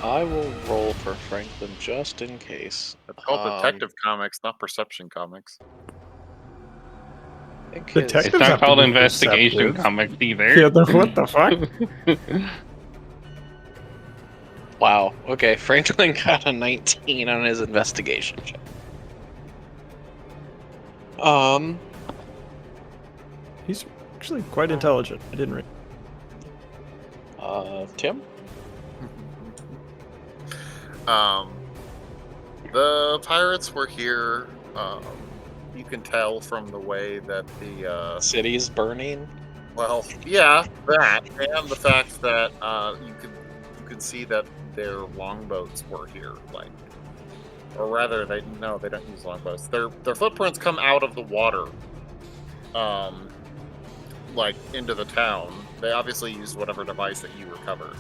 I will roll for Franklin just in case. It's called Detective Comics, not Perception Comics. I think Detective- It's have not to called be investigation perceptive. comics yeah, either. what the fuck? Wow. Okay, Franklin got a 19 on his investigation check. He's actually quite intelligent. I didn't read. Tim? The pirates were here. You can tell from the way that the City's burning. well, yeah, that, and the fact that you could see that their longboats were here, like, or rather, they don't use longboats. Their footprints come out of the water, like into the town. They obviously used whatever device that you recovered,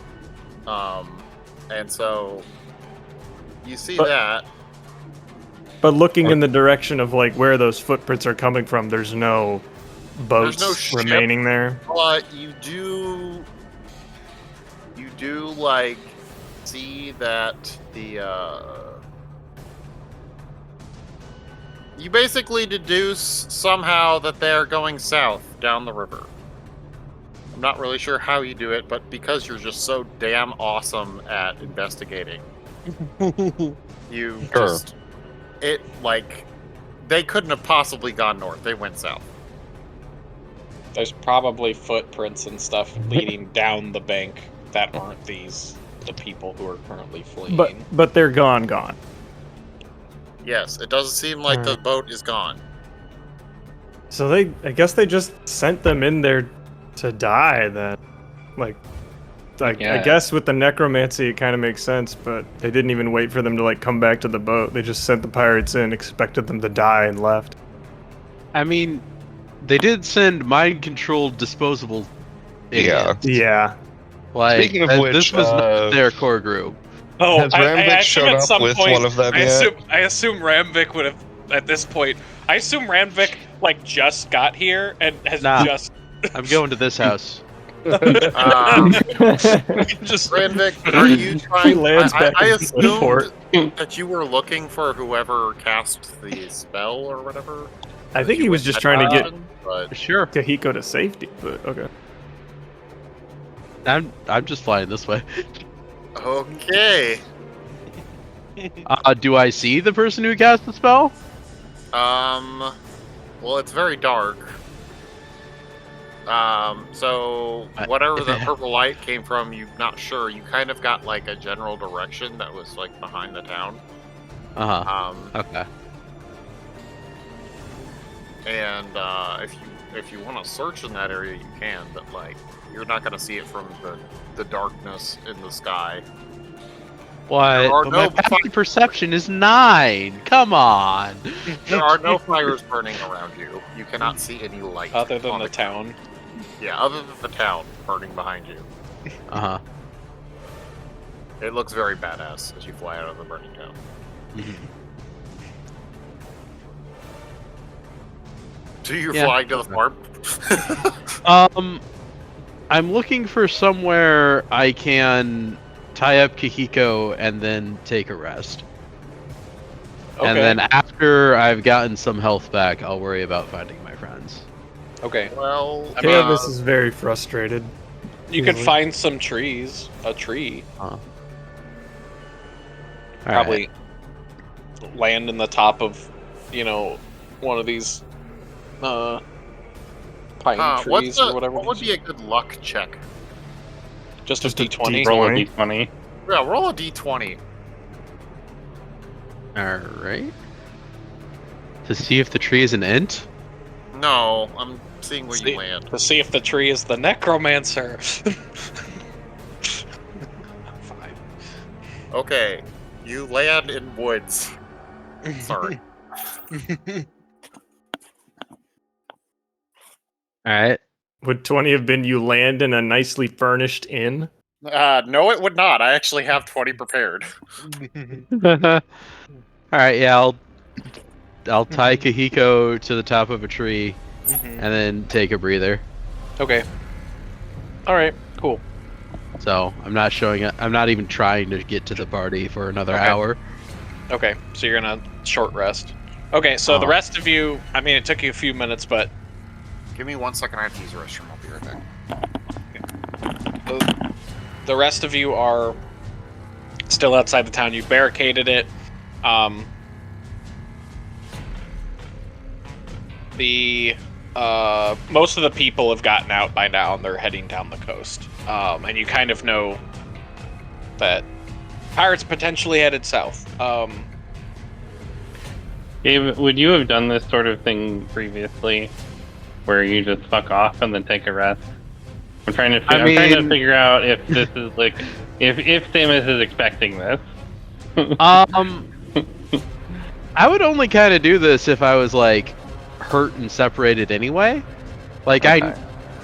and so you see that. But looking in the direction of like where those footprints are coming from, there's no boats no ship. remaining there. But you do like see that the you basically deduce somehow that they're going south down the river. I'm not really sure how you do it, but because you're just so damn awesome at investigating, you Sure. just they couldn't have possibly gone north. They went south. There's probably footprints and stuff leading down the bank that aren't the people who are currently fleeing. But they're gone. Yes, it doesn't seem like the boat is gone. So I guess they just sent them in there to die then. Like I Yeah. guess with the necromancy it kind of makes sense, but they didn't even wait for them to like come back to the boat. They just sent the pirates in, expected them to die, and left. I mean, they did send mind-controlled disposable idiots. Yeah. Like, Speaking of which, this was not their core group. Oh, Has I Ramvik assume showed at up some with point, one of them I yet? assume Ramvik would have, at this point, I assume Ramvik, like, just got here and has Nah. just... I'm going to this house. just... Ranvik, are you trying? He lands back I in assumed port. that you were looking for whoever cast the spell or whatever. I think You he was went just that trying to get direction, But Sure. Kohiko to safety, but okay. I'm just flying this way. okay. Do I see the person who cast the spell? Well, it's very dark. So whatever if that it- purple light came from, you're not sure. You kind of got like a general direction that was like behind the town. Uh-huh. Okay. And if you want to search in that area, you can, but like you're not gonna see it from the darkness in the sky. There are What? But my no passive perception is 9. Come on. There are no fires burning around you. You cannot see any light. Other than on the town. Yeah, other than the town burning behind you. Uh-huh. It looks very badass as you fly out of the burning town. So you're Yeah. flying to the farm? I'm looking for somewhere I can tie up Kohiko and then take a rest. Okay. And then after I've gotten some health back, I'll worry about finding my friends. Okay. Well, I mean, This is very frustrated. You could Easily. find some trees. A tree. All Probably land in the top of, one of these pine trees or whatever. what would be a good luck check? Just Just a a D20? Roll a 20? d20. Yeah, roll a d20. right. To see if the tree is an int? No, I'm seeing where you land. To see if the tree is the necromancer. 5. Okay, you land in woods. Sorry. Alright. Would 20 have been you land in a nicely furnished inn? No, it would not. I actually have 20 prepared. Alright, yeah, I'll tie Kohiko to the top of a tree and then take a breather. Okay. Alright, cool. So I'm not even trying to get to the party for another Okay. hour. Okay, so you're gonna short rest. Okay, so the rest of you, I mean, it took you a few minutes, but Give me 1 second, I have to use the restroom. I'll be right back. the rest of you are still outside the town. You barricaded it. Most of the people have gotten out by now, and they're heading down the coast. And you kind of know that pirates potentially headed south. Gabe, would you have done this sort of thing previously, where you just fuck off and then take a rest? I'm trying to figure out if this is like if Samus is expecting this. I would only kind of do this if I was like hurt and separated anyway. Like Okay.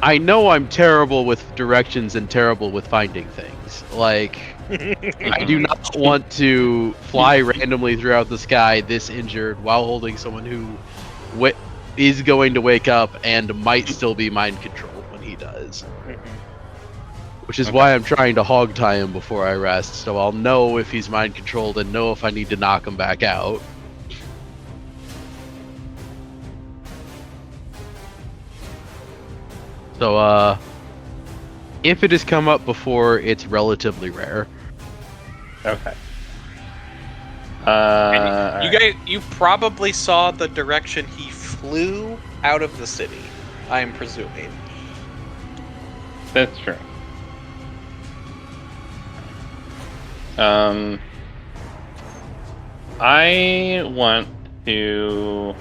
I know I'm terrible with directions and terrible with finding things. Like I do not want to fly randomly throughout the sky this injured while holding someone who is going to wake up and might still be mind controlled when he does. Which is why I'm trying to hog tie him before I rest, so I'll know if he's mind controlled and know if I need to knock him back out. So, if it has come up before, it's relatively rare. Okay. You probably saw the direction he flew out of the city, I'm presuming. That's true. I want to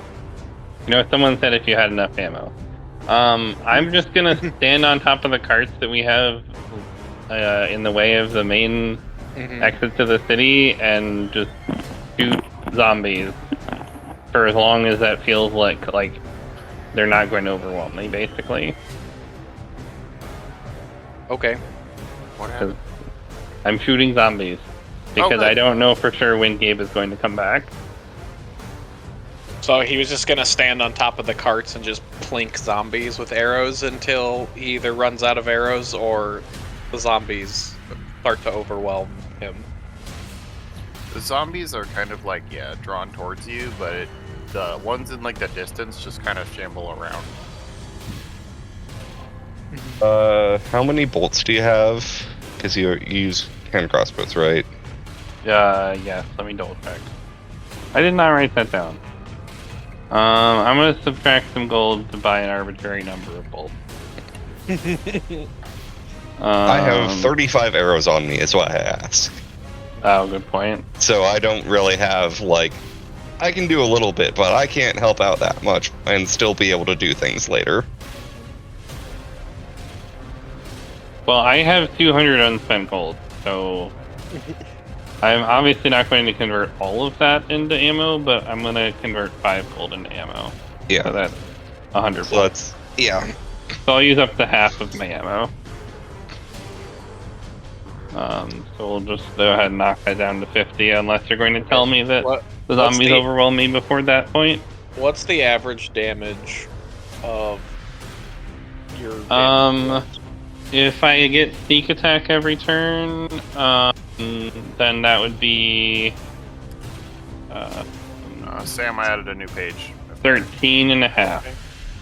You know, someone said if you had enough ammo. I'm just gonna stand on top of the carts that we have in the way of the main exit to the city and just shoot zombies for as long as that feels like they're not going to overwhelm me, basically. Okay. What happened? I'm shooting zombies because I don't know for sure when Gabe is going to come back. So he was just gonna stand on top of the carts and just plink zombies with arrows until he either runs out of arrows or the zombies start to overwhelm him. The zombies are kind of like, drawn towards you, but the ones in like the distance just kind of shamble around. How many bolts do you have? Because you use hand crossbows, right? Yes, let me double check. I did not write that down. I'm gonna subtract some gold to buy an arbitrary number of bolts. I have 35 arrows on me, is what I ask. Oh, good point. So I don't really have, I can do a little bit, but I can't help out that much and still be able to do things later. Well, I have 200 unspent gold, so I'm obviously not going to convert all of that into ammo, but I'm going to convert 5 gold into ammo. Yeah. So that's 100 So bolts. yeah. So I'll use up to half of my ammo. So we'll just go ahead and knock that down to 50, unless you're going to tell me that the zombies overwhelm me before that point. What's the average damage of your If I get sneak attack every turn, then that would be Sam, I added a new page. 13 and a half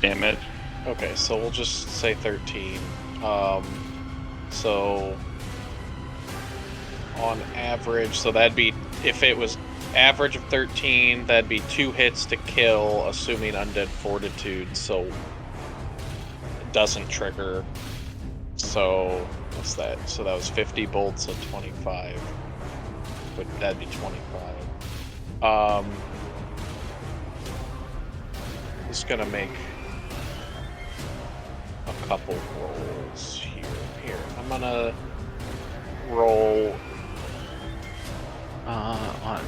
damage. Okay, so we'll just say 13. So on average, so that'd be, if it was average of 13, that'd be 2 hits to kill, assuming Undead Fortitude, so it doesn't trigger. So what's that? So that was 50 bolts at 25. But that'd be 25. Just gonna make a couple rolls here. I'm gonna roll on.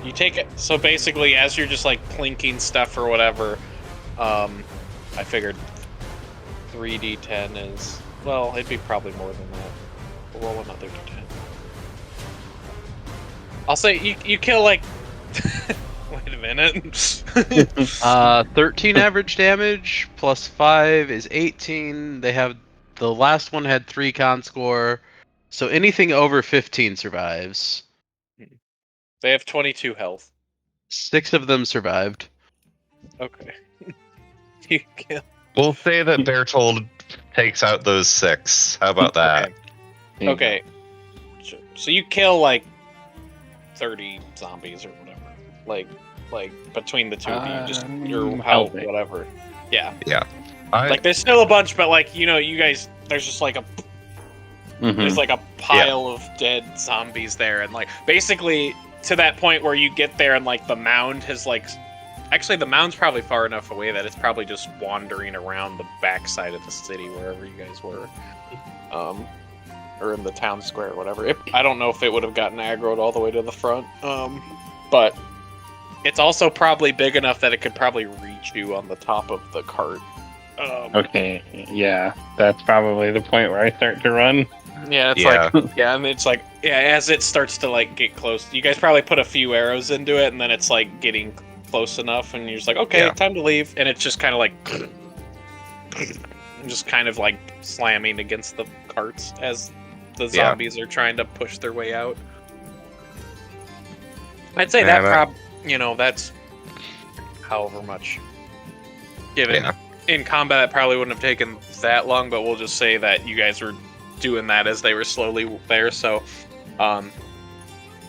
You take it. So basically, as you're just like plinking stuff or whatever, I figured 3d10 is, well, it'd be probably more than that. We'll roll another d10. I'll say you kill like. Wait a minute. 13 average damage plus 5 is 18. The last one had 3 con score, so anything over 15 survives. They have 22 health. 6 of them survived. Okay. You kill. We'll say that Bertold takes out those 6. How about that? Okay. So you kill like 30 zombies or whatever. Like between the two of you, just your health, whatever. Yeah. Yeah. Like there's still a bunch, but like, you know, you guys, there's just like there's like a pile of dead zombies there, and like basically to that point where you get there and like the mound has like, actually the mound's probably far enough away that it's probably just wandering around the backside of the city wherever you guys were, or in the town square or whatever. I don't know if it would have gotten aggroed all the way to the front, but it's also probably big enough that it could probably reach you on the top of the cart. Okay, yeah, that's probably the point where I start to run. Yeah, it's like, and it's like, as it starts to like get close, you guys probably put a few arrows into it, and then it's like getting close enough, and you're just like, okay, time to leave, and it's just kind of like, just kind of like slamming against the carts as the zombies are trying to push their way out. I'd say that's however much. Given in combat, it probably wouldn't have taken that long, but we'll just say that you guys were doing that as they were slowly there. So,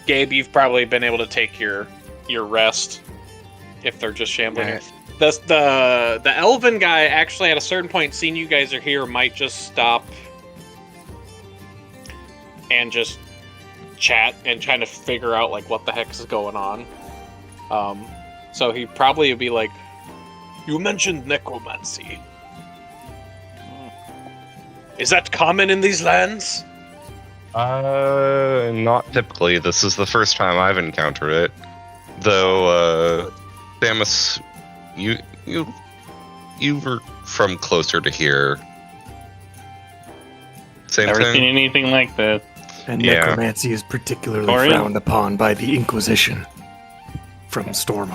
Gabe, you've probably been able to take your rest if they're just shambling. Right. The elven guy actually at a certain point, seeing you guys are here, might just stop and just chat and trying to figure out like what the heck is going on. So he probably would be like, You mentioned necromancy. Is that common in these lands? Not typically. This is the first time I've encountered it. Though, Samus, you were from closer to here. Same Never thing? seen anything like this. And Yeah. necromancy is particularly Orion? frowned upon by the Inquisition from Storm.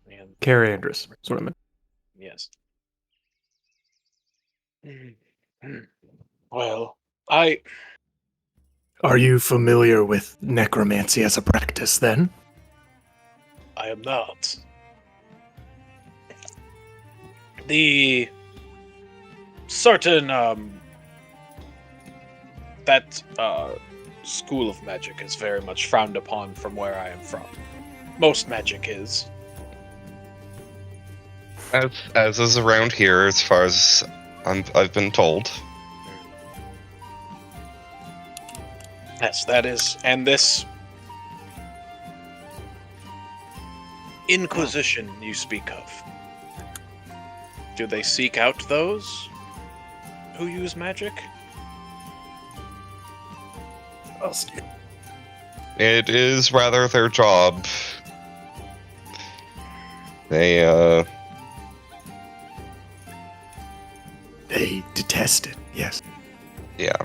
Man, Carandrus, sort of. yes. Well, I Are you familiar with necromancy as a practice then? am not. The certain that school of magic is very much frowned upon from where I am from. Most magic is. As is around here, as far as I've been told. Yes, that is. And this Inquisition you speak of, do they seek out those who use magic? It is rather their job. They detest it, yes. yeah.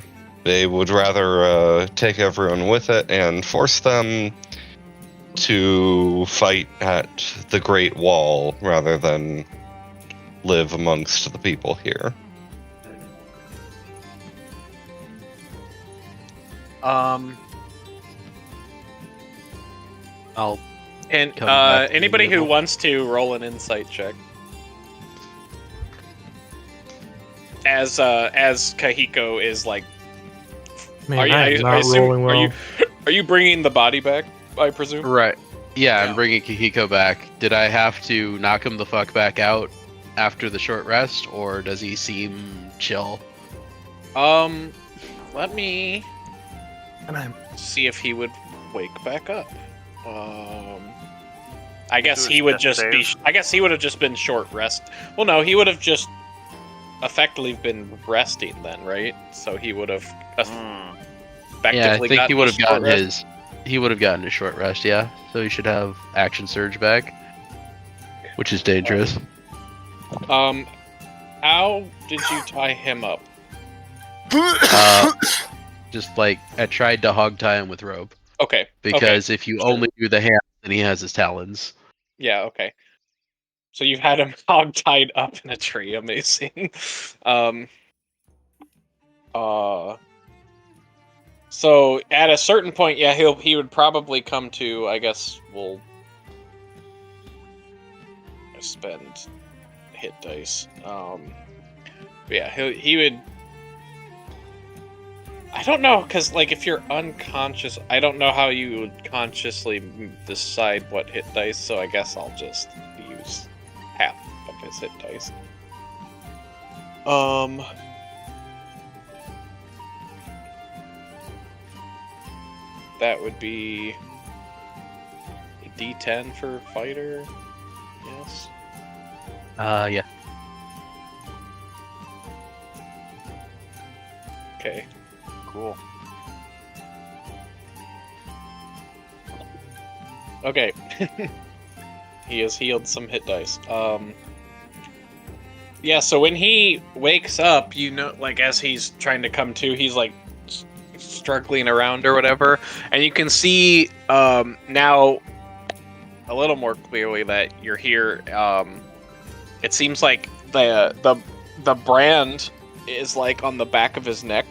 They would rather take everyone with it and force them to fight at the Great Wall rather than live amongst the people here. I'll And Come back to anybody the who table. wants to roll an insight check. As Kohiko is like, Man, Are you- I I- am I not assume- rolling well. are you bringing the body back? I presume. Right. Yeah, Yeah. I'm bringing Kohiko back. Did I have to knock him the fuck back out after the short rest, or does he seem chill? Let me And I'm see if he would wake back up. I guess Do he his would death just be. save. I guess he would have just been short rest. Well, no, he would have just effectively been resting then, right? So he would have Hmm. effectively. Yeah, I think he gotten would a have short gotten rest. his. He would have gotten his short rest. Yeah, so he should have action surge back, which is dangerous. How did you tie him up? Just like I tried to hog tie him with rope, Okay. because if you only do the hand, then he has his talons. Yeah, okay. So you've had him hog tied up in a tree. Amazing. So at a certain point, yeah, he would probably come to. I guess we'll spend hit dice. But yeah, he would. I don't know, because like if you're unconscious, I don't know how you would consciously decide what hit dice. So I guess I'll just use half of his hit dice. That would be a D10 for fighter. Yes. Yeah. Okay. Cool. Okay. He has healed some hit dice. Yeah, so when he wakes up, you know, like as he's trying to come to, he's like struggling around or whatever, and you can see now a little more clearly that you're here. It seems like the brand is like on the back of his neck.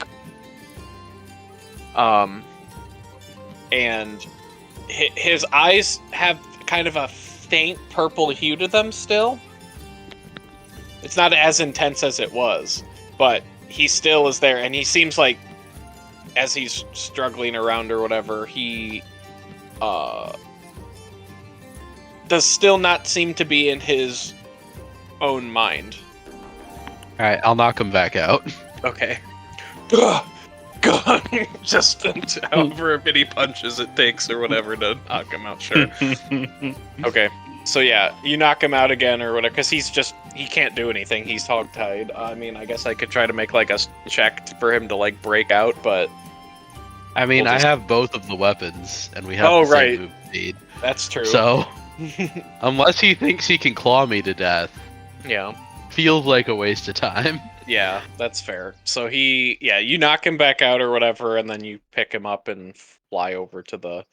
And his eyes have kind of a faint purple hue to them still. It's not as intense as it was, but he still is there, and he seems like, as he's struggling around or whatever, he does still not seem to be in his own mind. All right, I'll knock him back out. Okay. Gone. Just however many punches it takes or whatever to knock him out, sure. Okay. So yeah, you knock him out again or whatever, because he can't do anything. He's hogtied. I mean, I guess I could try to make like a check for him to like break out, but I mean, We'll I just- have both of the weapons, and we have Oh, the same right. move speed. that's true. So, unless he thinks he can claw me to death, yeah, feels like a waste of time. yeah, that's fair. So you knock him back out or whatever, and then you pick him up and fly over to the.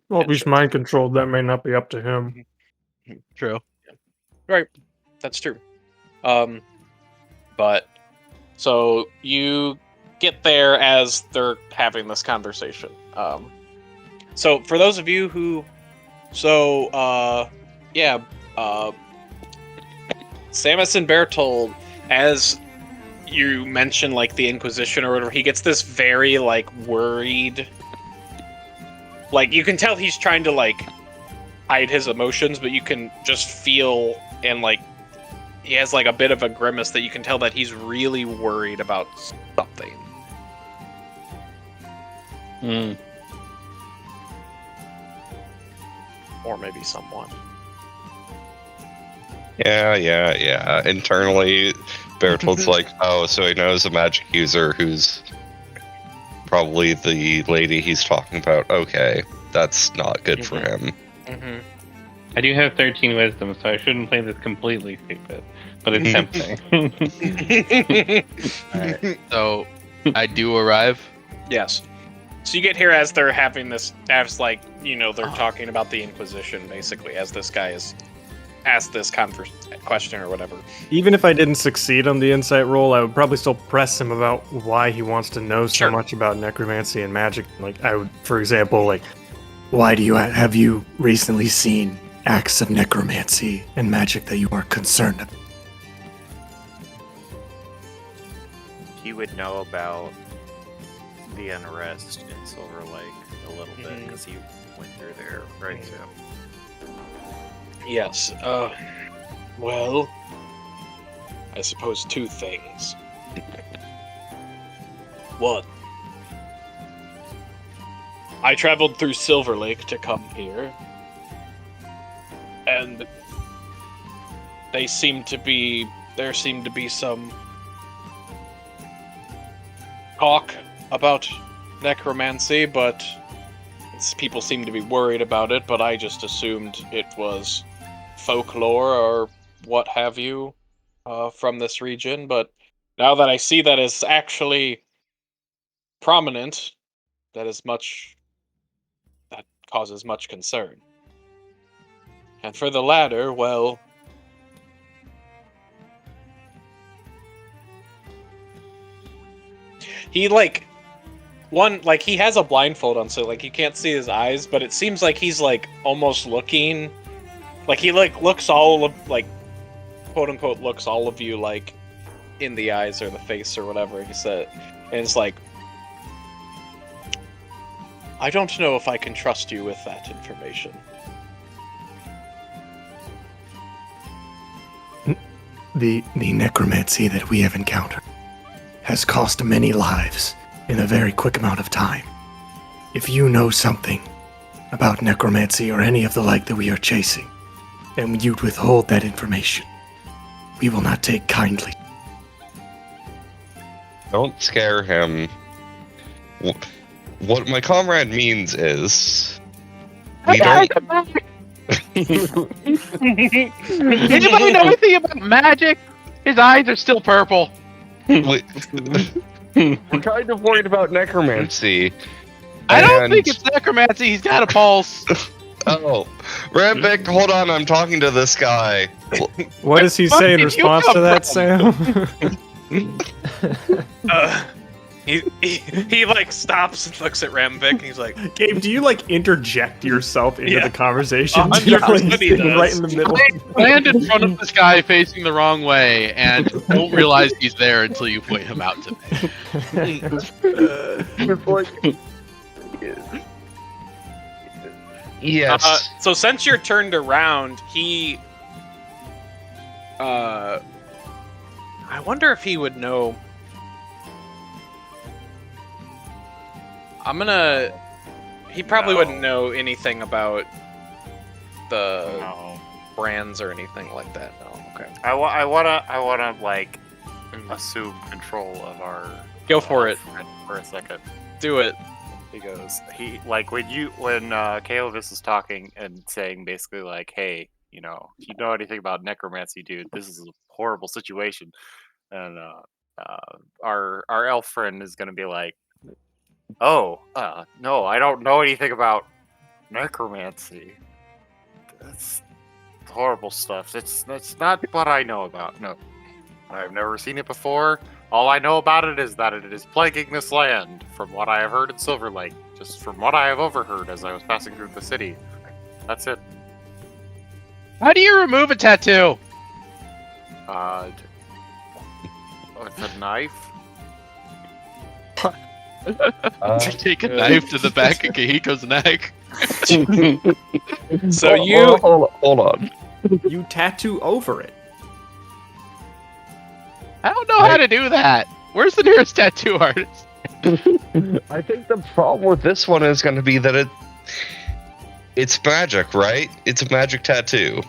Well, if he's mind controlled, that may not be up to him. True. Right, that's true. But so you get there as they're having this conversation. So for those of you who, Samus and Bertold, as you mention like the Inquisition or whatever, he gets this very like worried. Like you can tell he's trying to like hide his emotions, but you can just feel and like he has like a bit of a grimace that you can tell that he's really worried about something. Mm. Or maybe someone. Yeah. Internally, Bertold's like, oh, so he knows a magic user who's probably the lady he's talking about. Okay, that's not good for him. Mm-hmm. I do have 13 wisdom, so I shouldn't play this completely stupid. But it's tempting. Alright, so I do arrive. Yes. So you get here as they're having this, as like, they're talking about the Inquisition, basically, as this guy is asked this question or whatever. Even if I didn't succeed on the insight roll, I would probably still press him about why he wants to know so Sure. much about necromancy and magic. Like, I would, for example, like, why have you recently seen acts of necromancy and magic that you are concerned about? He would know about the unrest in Silver Lake a little bit Mhm. because he went through there, right? So. Yes. Well, I suppose two things. One, I traveled through Silver Lake to come here, and there seemed to be some talk about necromancy, but people seem to be worried about it, but I just assumed it was folklore or what have you from this region. But now that I see that it's actually prominent, that causes much concern. And for the latter, well, he he has a blindfold on, so like you can't see his eyes, but it seems like he's like almost looking, like he like looks all of like, quote unquote, looks all of you like in the eyes or the face or whatever he said, and it's like, I don't know if I can trust you with that information. The necromancy that we have encountered has cost many lives in a very quick amount of time. If you know something about necromancy or any of the like that we are chasing, and you'd withhold that information, we will not take kindly. Don't scare him. What my comrade means is, we don't. Anybody know anything about magic? His eyes are still purple. We're kind of worried about necromancy. I don't and- think it's necromancy. He's got a pulse. Oh, Rambic, hold on. I'm talking to this guy. What does he Where say in did you response come to that, from? Sam? He like stops and looks at Ramvik, and he's like, Gabe, do you like interject yourself into Yeah. the conversation? 100% he does. Right in the middle. Land in front of this guy facing the wrong way and don't realize he's there until you point him out to me. Yes. so since you're turned around, I wonder if he would know. He probably No. wouldn't know anything about the No. brands or anything like that. No. Okay. I wanna like assume control of our. Go for it. friend for a second. Do it. Because he like when Kael'thas is talking and saying basically like, hey, you know, if you know anything about necromancy, dude, this is a horrible situation. And our elf friend is gonna be like, oh, no, I don't know anything about necromancy. That's horrible stuff. That's not what I know about. No, I've never seen it before. All I know about it is that it is plaguing this land, from what I have heard in Silver Lake, just from what I have overheard as I was passing through the city. That's it. How do you remove a tattoo? With a knife. Take a knife to the back of Kohiko's neck. So you hold on. You tattoo over it. I don't know how to do that. Where's the nearest tattoo artist? I think the problem with this one is going to be that it's magic, right? It's a magic tattoo.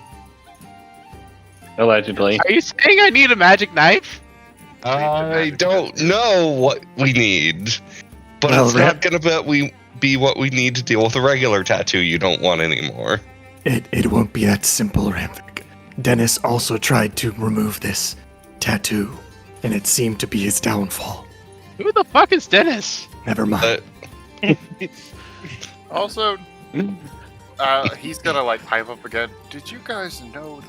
Allegedly. Are you saying I need a magic knife? I don't know what we need, but Well, it's not going to be what we need to deal with a regular tattoo you don't want anymore. It won't be that simple, Ramvik. Dennis also tried to remove this tattoo, and it seemed to be his downfall. Who the fuck is Dennis? Never mind. Also, he's gonna like pipe up again. Did you guys know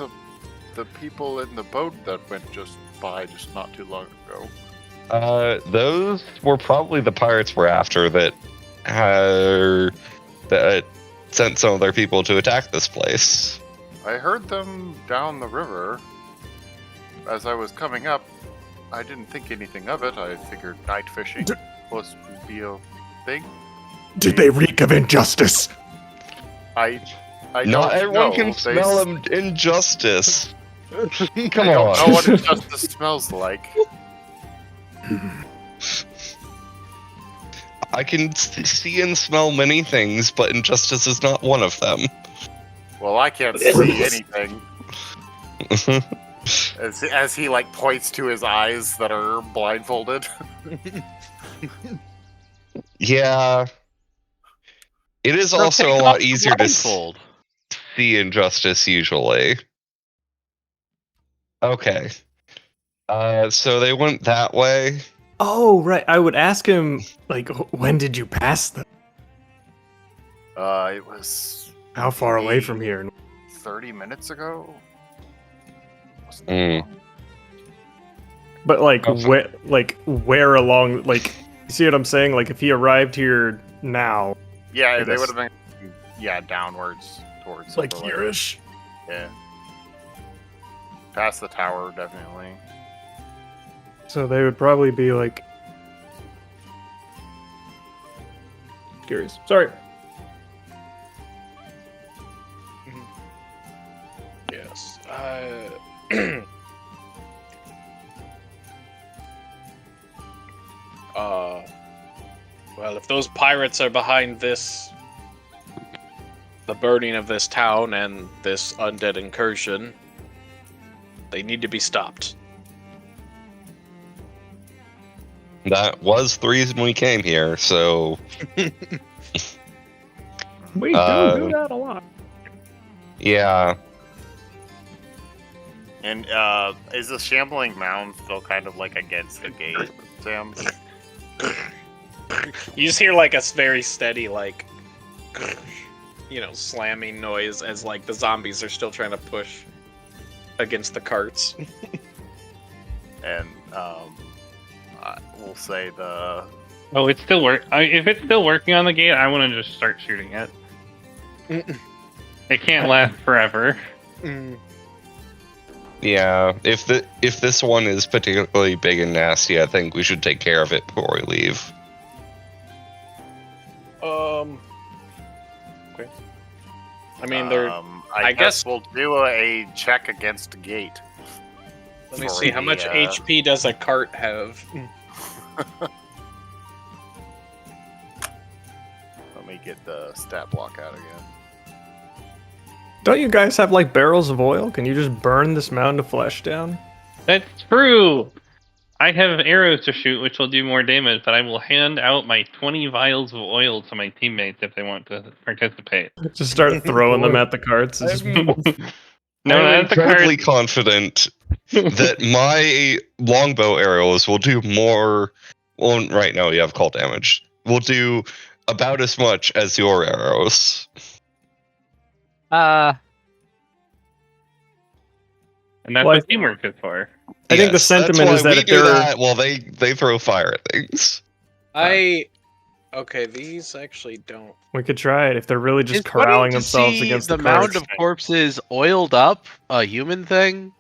the people in the boat that went just by just not too long ago? Those were probably the pirates we're after that sent some of their people to attack this place. I heard them down the river. As I was coming up, I didn't think anything of it. I figured night fishing was be a thing. Did they reek of injustice? I Not don't everyone know. can smell injustice. Come I on. don't know what injustice smells like. I can see and smell many things, but injustice is not one of them. Well, I can't see anything. As he like points to his eyes that are blindfolded. Yeah. It is Bro, also take a off lot the easier to blindfold. see injustice usually. Okay. So they went that way. Oh, right. I would ask him, like, when did you pass them? It was How far away from here? 30 minutes ago. Wasn't Mm. long. But like, Okay. where along? Like, you see what I'm saying? Like, if he arrived here now, Yeah, I they guess- would have been downwards towards like Silver Lake. here-ish. Yeah. Past the tower, definitely. So they would probably be like. Curious. Sorry. Yes. Well, if those pirates are behind this, the burning of this town and this undead incursion, they need to be stopped. That was the reason we came here, so We do that a lot. yeah. And is the shambling mound still kind of like against the gate, Sam? You just hear like a very steady, like, slamming noise as like the zombies are still trying to push against the carts. And we'll say the Oh, it's still if it's still working on the gate, I want to just start shooting it. It can't last forever. Yeah, if this one is particularly big and nasty, I think we should take care of it before we leave. Okay. I mean, they're. I guess- guess we'll do a check against gate. Let me for see, how the, much HP does a cart have? Let me get the stat block out again. Don't you guys have like barrels of oil? Can you just burn this mound of flesh down? That's true. I have arrows to shoot, which will do more damage, but I will hand out my 20 vials of oil to my teammates if they want to participate. Just start throwing them at the carts. And just... No, I'm not the incredibly cards. confident that my longbow arrows will do more. Well, right now you have cold damage. Will do about as much as your arrows. And that's Well, what teamwork is for. I think the sentiment is that we if do they're that, well, they throw fire at things. Okay, these actually don't. we could try it if they're really just Is wanting corralling to themselves see against the the mound carts. of corpses oiled up a human thing?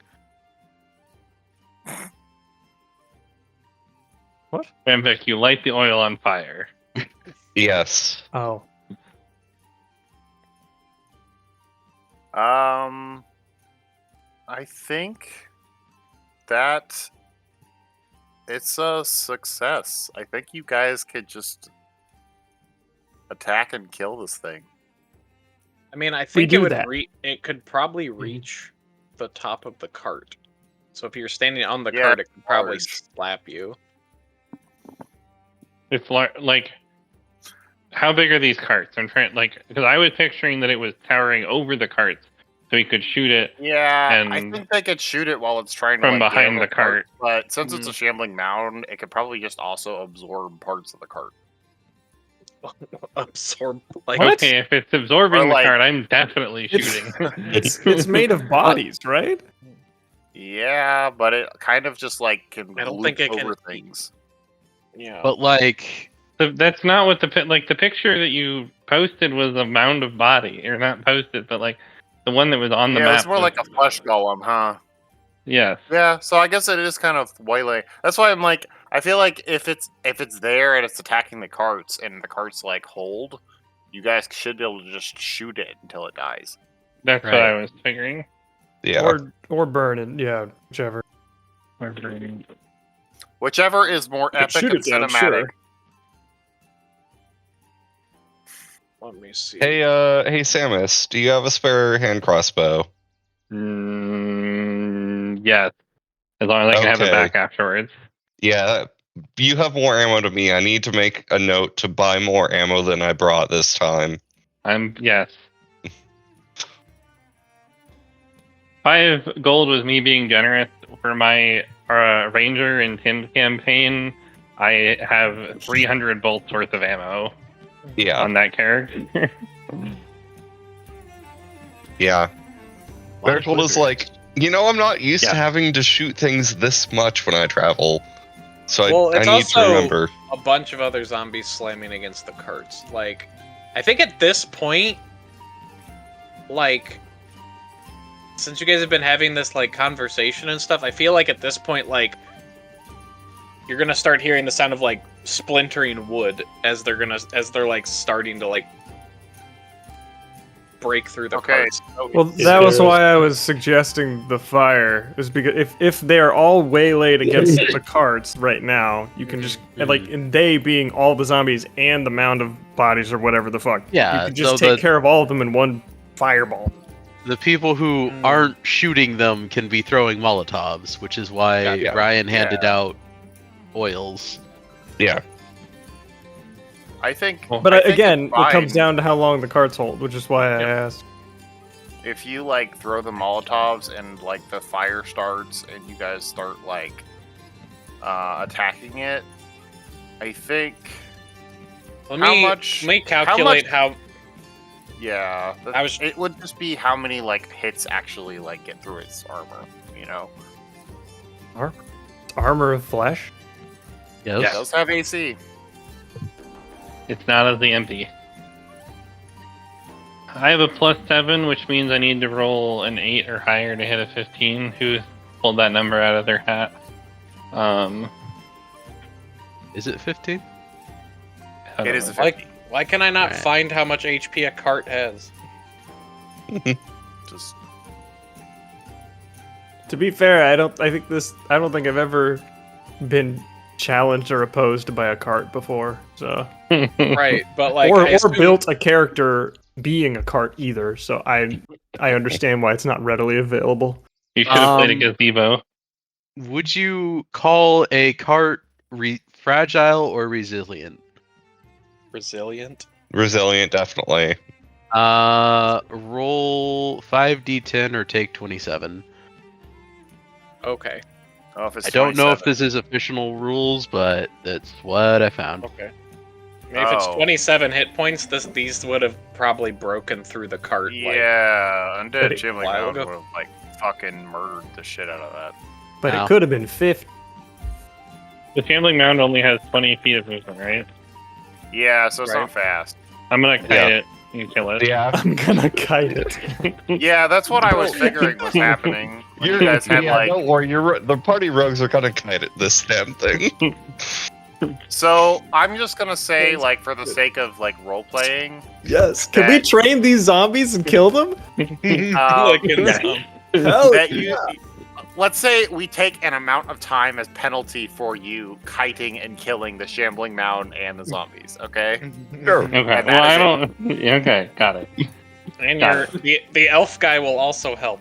Ramvic, you light the oil on fire. Yes. Oh, I think that it's a success. I think you guys could just attack and kill this thing. I mean, I We think it do would that. it could probably reach the top of the cart. So if you're standing on the Yeah, cart, it could probably large. slap you. It's like, how big are these carts? I'm trying, because I was picturing that it was towering over the carts, so we could shoot it. Yeah, I And think they could shoot it while it's trying to from get behind over the cart. But since it's a shambling mound, it could probably just also absorb parts of the cart. Absorb like Okay, if it's absorbing Or the like- cart, I'm definitely It's- shooting. it's made of bodies, right? Yeah, but it kind of just like can I don't loop think it can- over things. yeah. But like, That's not what the picture that you posted was a mound of body, or not posted, but like the one that was on the Yeah, map. it's more like a flesh golem, huh? Yes. Yeah, so I guess it is kind of waylay. That's why I'm like, I feel like if it's there and it's attacking the carts and the carts like hold, you guys should be able to just shoot it until it dies. That's what Right. I was figuring. Yeah. Or burn it, yeah, whichever. Whichever is more Could epic shoot and it down, cinematic. sure. Let me see. Hey, Samus, do you have a spare hand crossbow? Yes. As long as I can have it Okay. back afterwards. Yeah, you have more ammo to me. I need to make a note to buy more ammo than I brought this time. Yes. 5 gold was me being generous for my Ranger and Tim campaign. I have 300 bolts worth of ammo Yeah, on that character. yeah. Bertold is like, I'm not used to Yeah. having to shoot things this much when I travel. So Well, I it's need to also- remember. A bunch of other zombies slamming against the carts. Like, I think at this point, like, since you guys have been having this like conversation and stuff, I feel like at this point, like, you're gonna start hearing the sound of like splintering wood as they're like starting to like break through the Okay. carts. Well, Is that was there- why I was suggesting the fire. Is because if they're all waylaid against the carts right now, you can just and they being all the zombies and the mound of bodies or whatever the fuck. Yeah, you can just so take care of all of them in one fireball. the people who aren't shooting them can be throwing Molotovs, which is why Yeah. Ryan handed out oils. Yeah. I think. But I think again, it's it comes fine down to how long the carts hold, which is why I asked. if you like throw the Molotovs and like the fire starts and you guys start like attacking it. I think. Let How me much- let me calculate how. Yeah, I was- It would just be how many like hits actually like get through its armor. You know. Armor of flesh. Yes. It does have AC. It's not as the empty. I have a +7, which means I need to roll an 8 or higher to hit a 15. Who pulled that number out of their hat? Is it 15? I don't It is know. a 50. Why can I not Alright. find how much HP a cart has? Just To be fair, I don't think I've ever been challenged or opposed by a cart before. So Right, but like or I assume- built a character being a cart either. So I I understand why it's not readily available. You should have played a Um, gazebo. Would you call a cart fragile or resilient? Resilient. Resilient, definitely. Roll 5d10 or take 27. Okay. Oh, if it's I don't know if 27. this is official rules, but that's what I found. Okay. I mean, if it's Oh. 27 hit points, these would have probably broken through the cart. Yeah, But Undead it- Shambling while Mound ago. would have like fucking murdered the shit out of that. But Wow. it could have been 50. The Shambling Mound only has 20 feet of movement, right? Yeah, so it's Right. not fast. I'm gonna kite Yeah. it. You kill it. Yeah. I'm gonna kite it. Yeah, that's what I was figuring was happening. When you guys had yeah, like, don't worry. The party rogues are gonna kite at this damn thing. so I'm just gonna say, like, for the sake of like role playing, Yes. Can we train these zombies and kill them? Like in some- Hell that you, let's say we take an amount of time as penalty for you kiting and killing the shambling mound and the zombies. Okay. Sure. Okay. And Well, that I is don't. Yeah, okay, got it. And Got the elf guy will also help.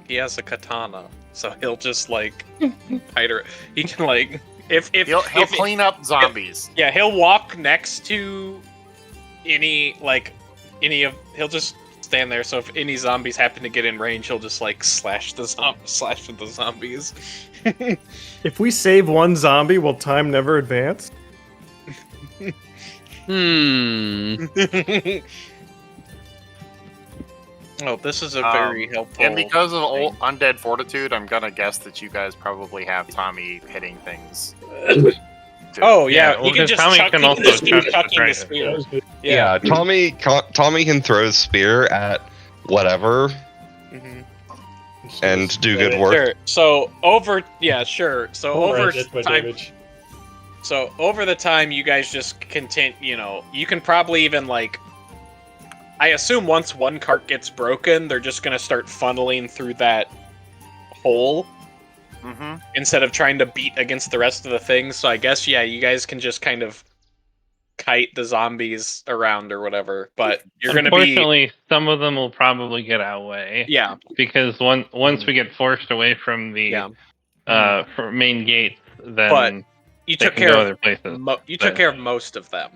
He has a katana, so he'll just like he can like if he'll if clean up zombies. yeah, he'll walk next to he'll just stand there, so if any zombies happen to get in range, he'll just like slash with the zombies. If we save one zombie, will time never advance? Oh, this is a very helpful. And because of thing. old Undead Fortitude, I'm gonna guess that you guys probably have Tommy hitting things. Oh yeah, well, he can because just Tommy chuck, can he also can just keep chuck the chucking the dragon. spear. That was good. Yeah. Tommy can throw a spear at whatever Mhm. and do good work. Sure. So over Alright, that's my time. damage. So over the time, you guys just continue. You can probably even like. I assume once one cart gets broken, they're just gonna start funneling through that hole Mm-hmm. instead of trying to beat against the rest of the things. So I guess you guys can just kind of kite the zombies around or whatever. But you're gonna be Unfortunately, some of them will probably get our way. yeah. Because once we get forced away from the Yeah. from main gates, then But you they took can care go of other places. you took but- care of most of them.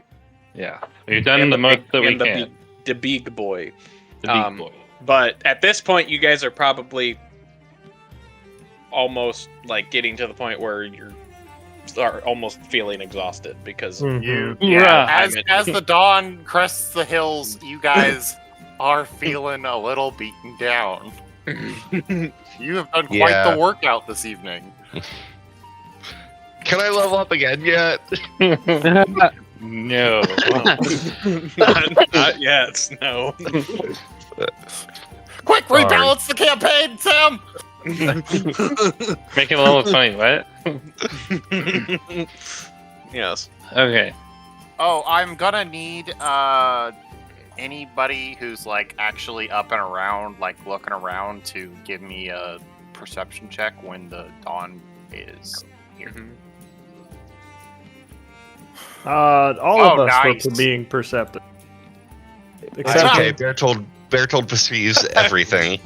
Yeah, we've done And the most big- that we and the can. big- the big boy. The big um, boy. But at this point, you guys are probably almost like getting to the point where you're almost feeling exhausted because Mhm. Yeah. Right. As the dawn crests the hills, you guys are feeling a little beaten down. You have done quite Yeah. the workout this evening. Can I level up again yet? No. not yet. No. Quick, Sorry. rebalance the campaign, Sam. Make it a little funny. What? Yes. Okay. Oh, I'm gonna need anybody who's like actually up and around, like looking around, to give me a perception check when the dawn is here. All of Oh, us nice. were being perceptive. It's Except okay. Bertold perceives everything.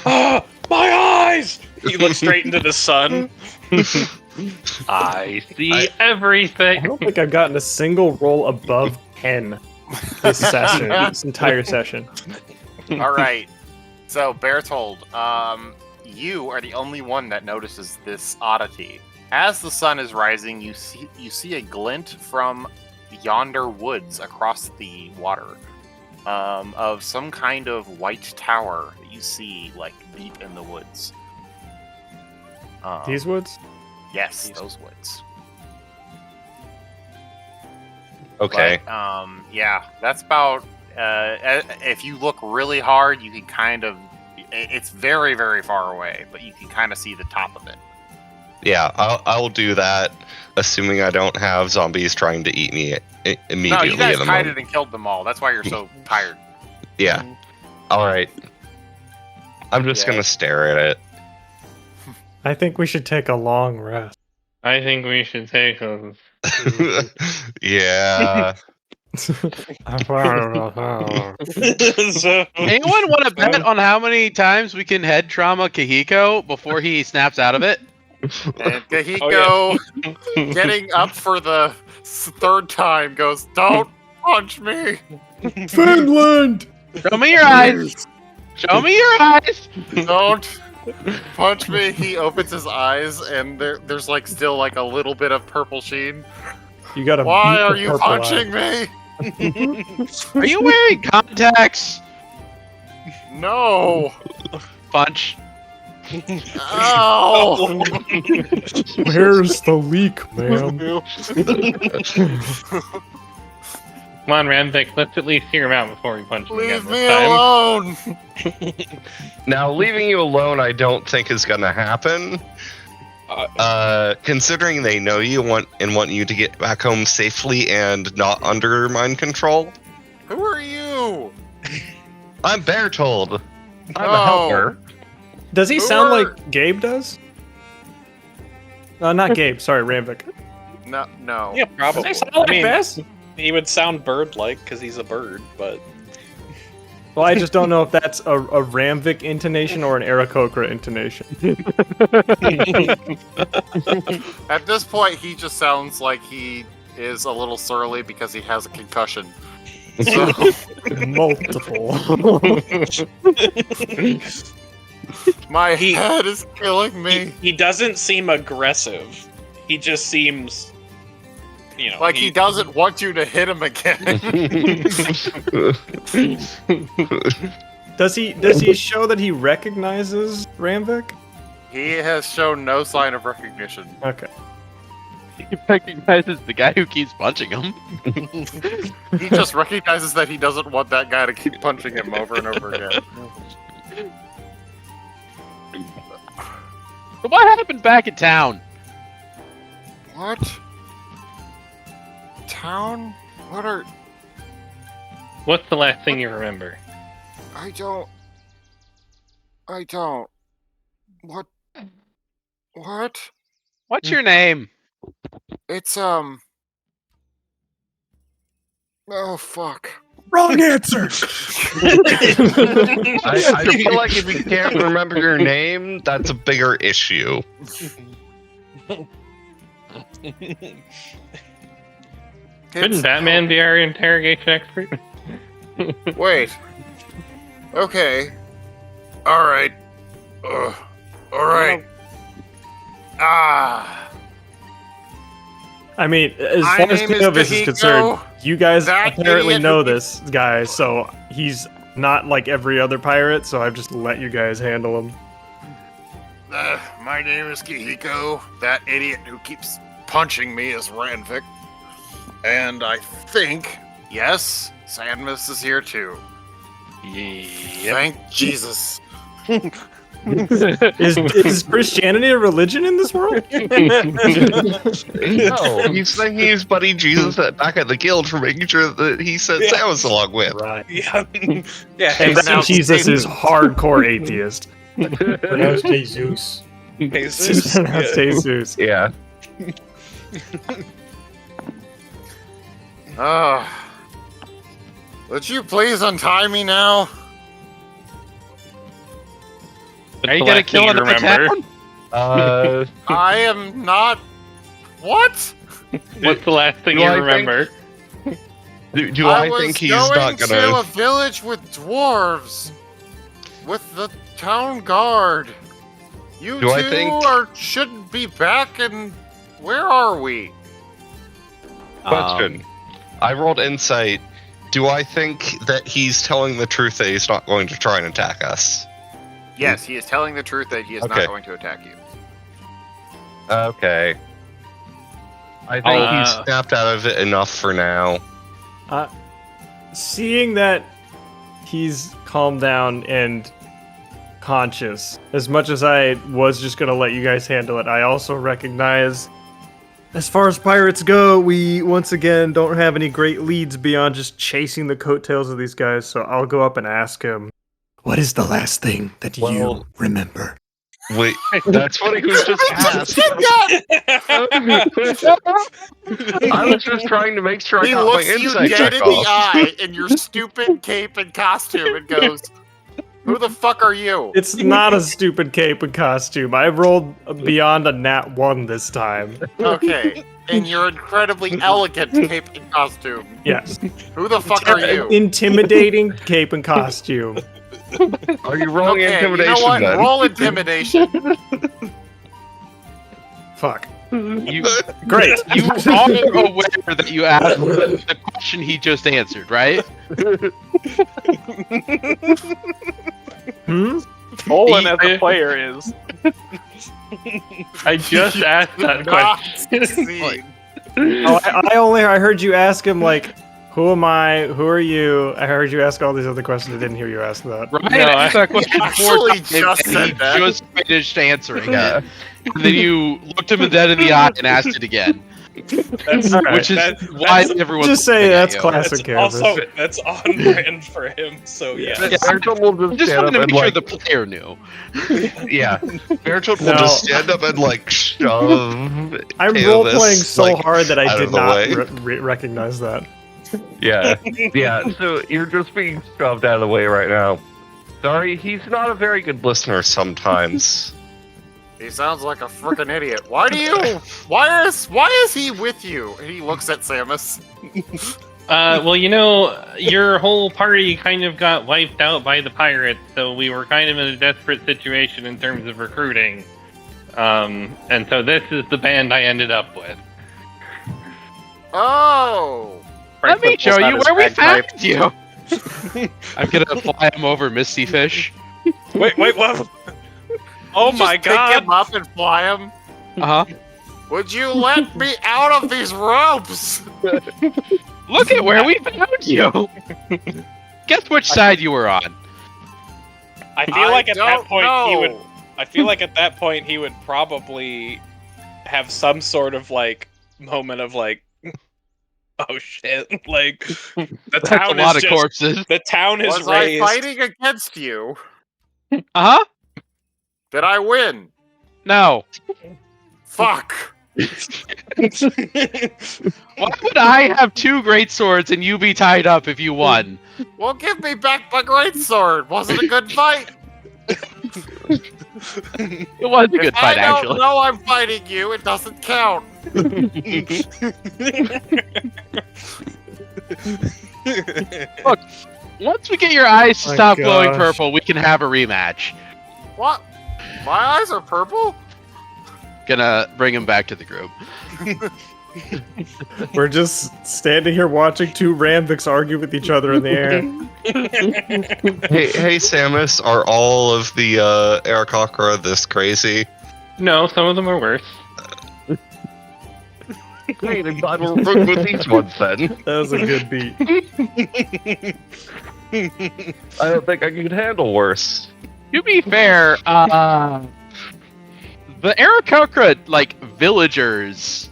Ah, my eyes! He looks straight into the sun. I see I everything. don't think I've gotten a single roll above 10 this session, this entire session. All right. So Bertold, you are the only one that notices this oddity. As the sun is rising, you see a glint from yonder woods across the water, of some kind of white tower that you see like deep in the woods. These woods? Yes, those woods. Okay. But, yeah, that's about. If you look really hard, you can kind of. It's very, very far away, but you can kind of see the top of it. Yeah, I'll do that, assuming I don't have zombies trying to eat me immediately. No, you guys in the kited moment. and killed them all. That's why you're so tired. Yeah. All right. I'm just Yeah. gonna stare at it. I think we should take a long rest. I think we should take a. Yeah. So, Anyone want to bet on how many times we can head trauma Kohiko before he snaps out of it? And Kohiko, getting up for the third time, goes, "Don't punch me!" Finland! Show me your eyes. Show me your eyes. Don't punch me. He opens his eyes, and there's like still like a little bit of purple sheen. You gotta. Why beat are the you purple eye. punching me? Are you wearing contacts? No. Punch. Ow. Where's the leak, ma'am? Come on, Ramvik, let's at least hear him out before we punch him again Leave this me time. alone. Now, leaving you alone, I don't think is going to happen. Considering they know you want you to get back home safely and not under mind control. Who are you? I'm Bertold. I'm a Oh. helper. Does he Who sound are- like Gabe does? Not Gabe. Sorry, Ramvik. No. yeah, probably. Does he sound like I mean, Bess? he would sound bird-like because he's a bird, but Well, I just don't know if that's a Ramvik intonation or an Aarakocra intonation. At this point, he just sounds like he is a little surly because he has a concussion. So, Multiple. my head is killing me. he doesn't seem aggressive. He just seems, you know, Like he doesn't want you to hit him again. Does he show that he recognizes Ramvik? He has shown no sign of recognition. Okay. He recognizes the guy who keeps punching him. He just recognizes that he doesn't want that guy to keep punching him over and over again. So what happened back in town? What? Town? What are... What's the last thing you remember? I don't... What? What? What's your name? It's, Oh, fuck. Wrong answer. I feel like if you can't remember your name, that's a bigger issue. Couldn't Batman be our interrogation expert? Wait. Okay. Alright. Alright. Ah. I mean, as My far as name is Clovis is Kohiko. concerned, you guys That apparently idiot know who this guy, so he's not like every other pirate, so I've just let you guys handle him. My name is Kohiko. That idiot who keeps punching me is Ranvik. And I think, yes, Sandmus is here too. Thank Jesus. Is Christianity a religion in this world? No, he's thanking his buddy Jesus back at the guild for making sure that he sent Samus along with. Right. yeah, And It's then now Jesus is hardcore atheist. Pronounced Jesus. Jesus. Jesus. Yeah. Would you please untie me now? What's Are you the gonna last kill thing you another remember? town? I am not. What? What's the last thing Do you I think- remember? Do I was think he's going not to gonna? a village with dwarves, with the town guard. You Do I two think- should be back. And where are we? Question. I rolled insight. Do I think that he's telling the truth that he's not going to try and attack us? Yes, he is telling the truth that he is Okay. not going to attack you. Okay. I think he's Uh, snapped out of it enough for now. Seeing that he's calmed down and conscious, as much as I was just gonna let you guys handle it, I also recognize, as far as pirates go, we once again don't have any great leads beyond just chasing the coattails of these guys, so I'll go up and ask him. What is the last thing that you Well- remember? Wait, that's what he was just asked. I was just trying to make sure I He got my looks you insight dead check in the off. eye in your stupid cape and costume and goes, "Who the fuck are you?" It's not a stupid cape and costume. I rolled beyond a nat 1 this time. Okay, in your incredibly elegant cape and costume. Yes. Who the fuck are you? Intimidating cape and costume. Are you rolling Okay, intimidation you know what? then? Roll intimidation. Fuck. You, Great. you are aware that you asked the question he just answered, right? Hmm? Olin as a player is. I just asked that Not question. succeed. Oh, I heard you ask him, like, who am I? Who are you? I heard you ask all these other questions. I didn't hear you ask that. Ryan asked that question actually times, just and said he that. just finished answering Yeah. it. And then you looked him dead in the eye and asked it again. That's Which is that- why that's- everyone's Just say looking at that's you. classic That's canvas. also that's on brand for him. So yeah. Bertold will I just just stand wanted up to and make sure like, the player knew. yeah. Bertold will No. just stand up and like shove. I'm Canvas, role playing so like, hard that I out did of the not way. recognize that. Yeah, yeah. So you're just being shoved out of the way right now. Sorry, he's not a very good listener sometimes. He sounds like a freaking idiot. Why is he with you? And he looks at Samus. Well, you know, your whole party kind of got wiped out by the pirates, so we were kind of in a desperate situation in terms of recruiting. And so this is the band I ended up with. Oh! Let me show you where we found bagpipe. you. I'm gonna fly him over Misty Fish. Wait, what? Oh You my just pick god! him up and fly him. Uh huh. Would you let me out of these ropes? Look at where we found you. Guess which side you were on. I feel like at that don't point know. he would. I feel like at that point he would probably have some sort of like moment of like, oh shit! Like the That's town a lot is of just corpses. the town is Was I raised. fighting against you? Uh huh. Did I win? No. Fuck. Why would I have two great swords and you be tied up if you won? Well, give me back my greatsword. Was it a good fight? It was a good If fight, I don't actually. know I'm fighting you, it doesn't count. Look, once we get your eyes to My stop glowing gosh. purple, we can have a rematch. What? My eyes are purple? Gonna bring him back to the group. We're just standing here watching two Ramviks argue with each other in the air. Hey, Samus, are all of the Aarakocra this crazy? No, some of them are worse. Great, I'm glad we're working with these ones then. That was a good beat. I don't think I could handle worse. To be fair, the Aarakocra, like, villagers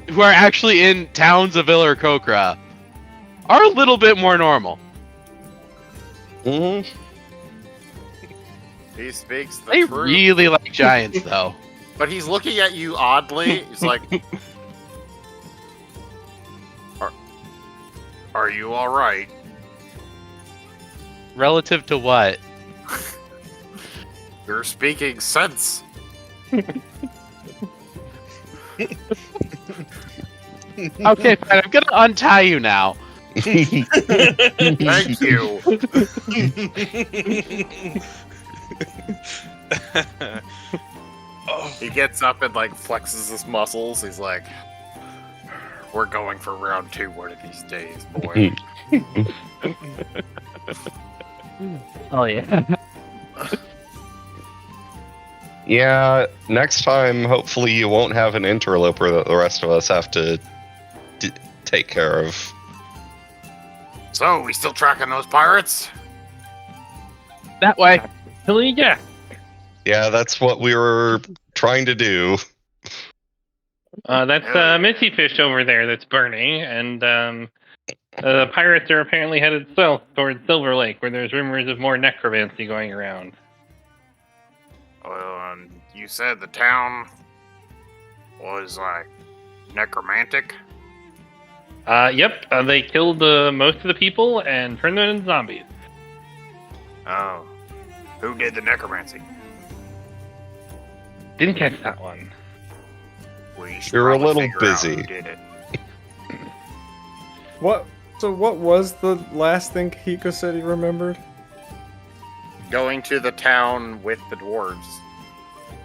who are actually in towns of Aarakocra are a little bit more normal. Mm-hmm. He speaks the They truth. really like giants, though. But he's looking at you oddly. He's like, Are you alright? Relative to what? You're speaking sense. Okay, fine, I'm gonna untie you now. Thank you. He gets up and like flexes his muscles. He's like, we're going for round 2 one of these days, boy. Oh yeah. Yeah, next time, hopefully you won't have an interloper that the rest of us have to take care of. So, we still tracking those pirates? That way. Actually, yeah. Yeah, that's what we were trying to do. That's Misty Fish over there that's burning, and the pirates are apparently headed south towards Silver Lake, where there's rumors of more necromancy going around. Well, you said the town was like necromantic? Yep. They killed most of the people and turned them into zombies. Oh. Who did the necromancy? Didn't catch that one. We should You're a probably little figure out busy. who did it. What? So what was the last thing Kohiko said he remembered? Going to the town with the dwarves.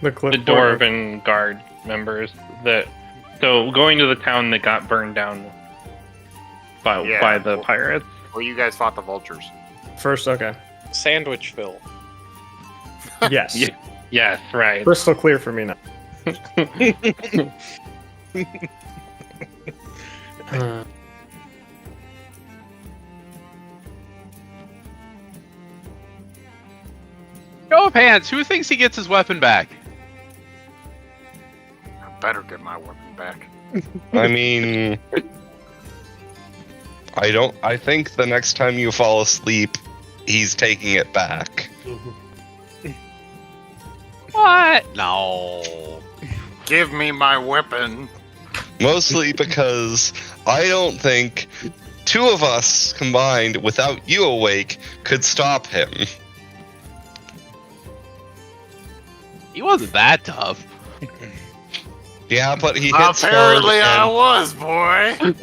The The clipboard. Dwarven Guard members so going to the town that got burned down by the pirates. Well, you guys fought the vultures. First, okay. Sandwichville. Yes. Yeah. Yes, right. Crystal clear for me now. Show of hands, who thinks he gets his weapon back? I better get my weapon back. I mean, I think the next time you fall asleep, he's taking it back. What? No. Give me my weapon. Mostly because I don't think two of us combined without you awake could stop him. He wasn't that tough. Yeah, but he hits Apparently I hard, was, boy. and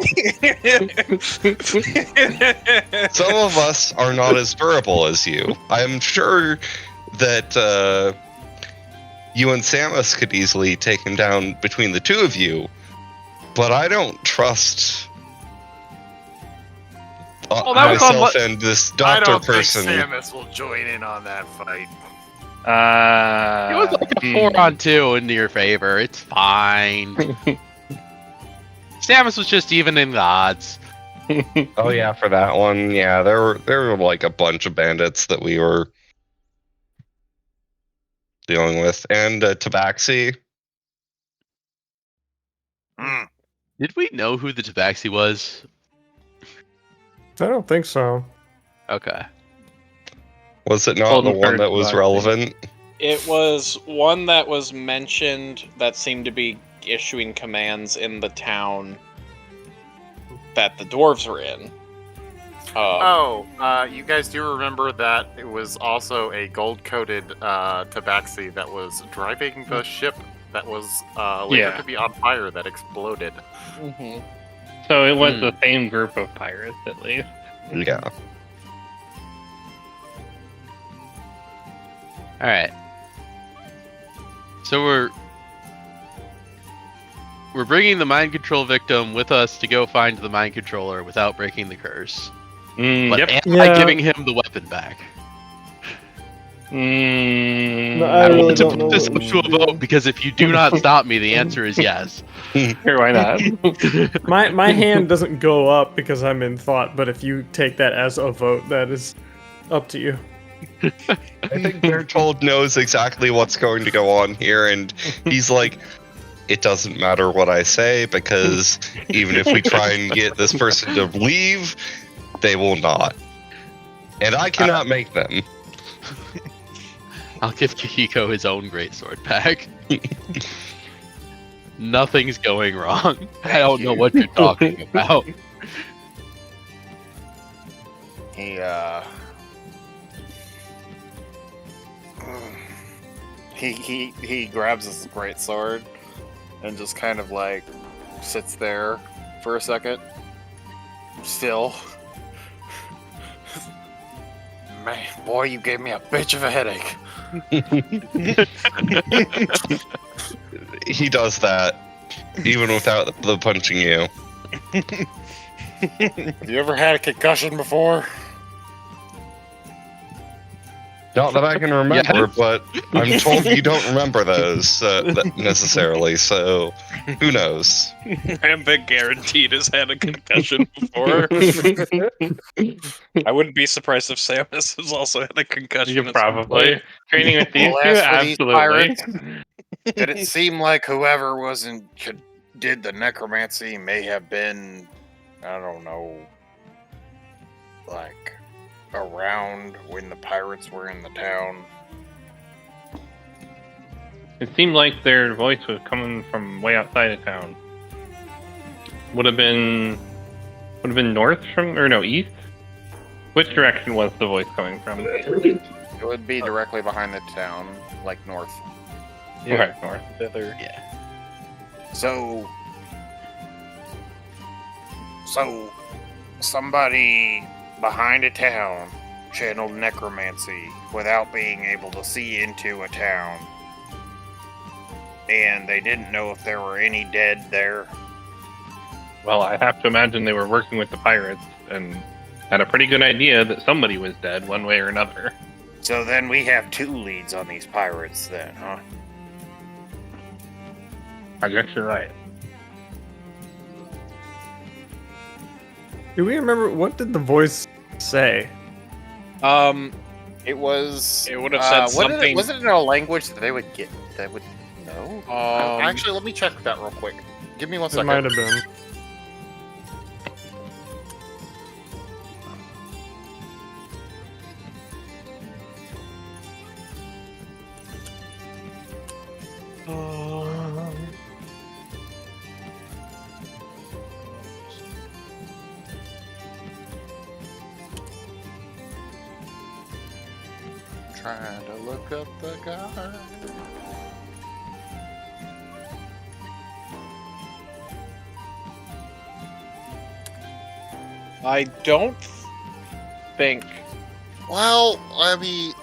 some of us are not as durable as you. I'm sure that you and Samus could easily take him down between the two of you, but I don't trust that was on myself and this I doctor don't person. think Samus will join in on that fight. It was like a 4-on-2 into your favor. It's fine. Samus was just even in the odds. Oh yeah, for that one, yeah, there were like a bunch of bandits that we were dealing with, and Tabaxi. Mm. Did we know who the Tabaxi was? I don't think so. Okay. Was it not Golden the one Bird that was Tabaxi. relevant? It was one that was mentioned that seemed to be issuing commands in the town that the dwarves were in. You guys do remember that it was also a gold-coated tabaxi that was driving the ship that was later Yeah. to be on fire that exploded. Mhm. So it was the same group of pirates, at least. Yeah. All right. So we're bringing the mind control victim with us to go find the mind controller without breaking the curse. But Yep. am I Yeah. giving him the weapon back? No, I really want to don't know put this what up we to a should do. vote because if you do not stop me, the answer is yes. Sure, why not? My hand doesn't go up because I'm in thought, but if you take that as a vote, that is up to you. I think Bertold knows exactly what's going to go on here, and he's like, it doesn't matter what I say, because even if we try and get this person to leave, they will not. And I cannot make them. I'll give Kohiko his own greatsword back. Nothing's going wrong. I don't know what you're talking about. He grabs his great sword and just kind of like sits there for a second. Still. Man, boy, you gave me a bitch of a headache. He does that, even without the punching you. Have you ever had a concussion before? Not that I can remember, Yes. but I'm told you don't remember those necessarily, so who knows? I've been guaranteed has had a concussion before. I wouldn't be surprised if Samus has also had a concussion. You at some probably. point. Training with these Well, two? as for these Absolutely. pirates, Did it seem like whoever did the necromancy may have been, I don't know, like around when the pirates were in the town? It seemed like their voice was coming from way outside of town. Would have been north from, or no, east? Which direction was the voice coming from? It would be directly behind the town, like north. Okay, north. Thither. Yeah. So somebody behind a town channeled necromancy without being able to see into a town. And they didn't know if there were any dead there. Well, I have to imagine they were working with the pirates and had a pretty good idea that somebody was dead one way or another. So then we have 2 leads on these pirates then, huh? I guess you're right. Do we remember what did the voice say? It was. It would have said something. Was it in a language that they would get? That would know. Actually, let me check that real quick. Give me 1 It second. might have been. Trying to look up the guy. I don't think. Well, let me.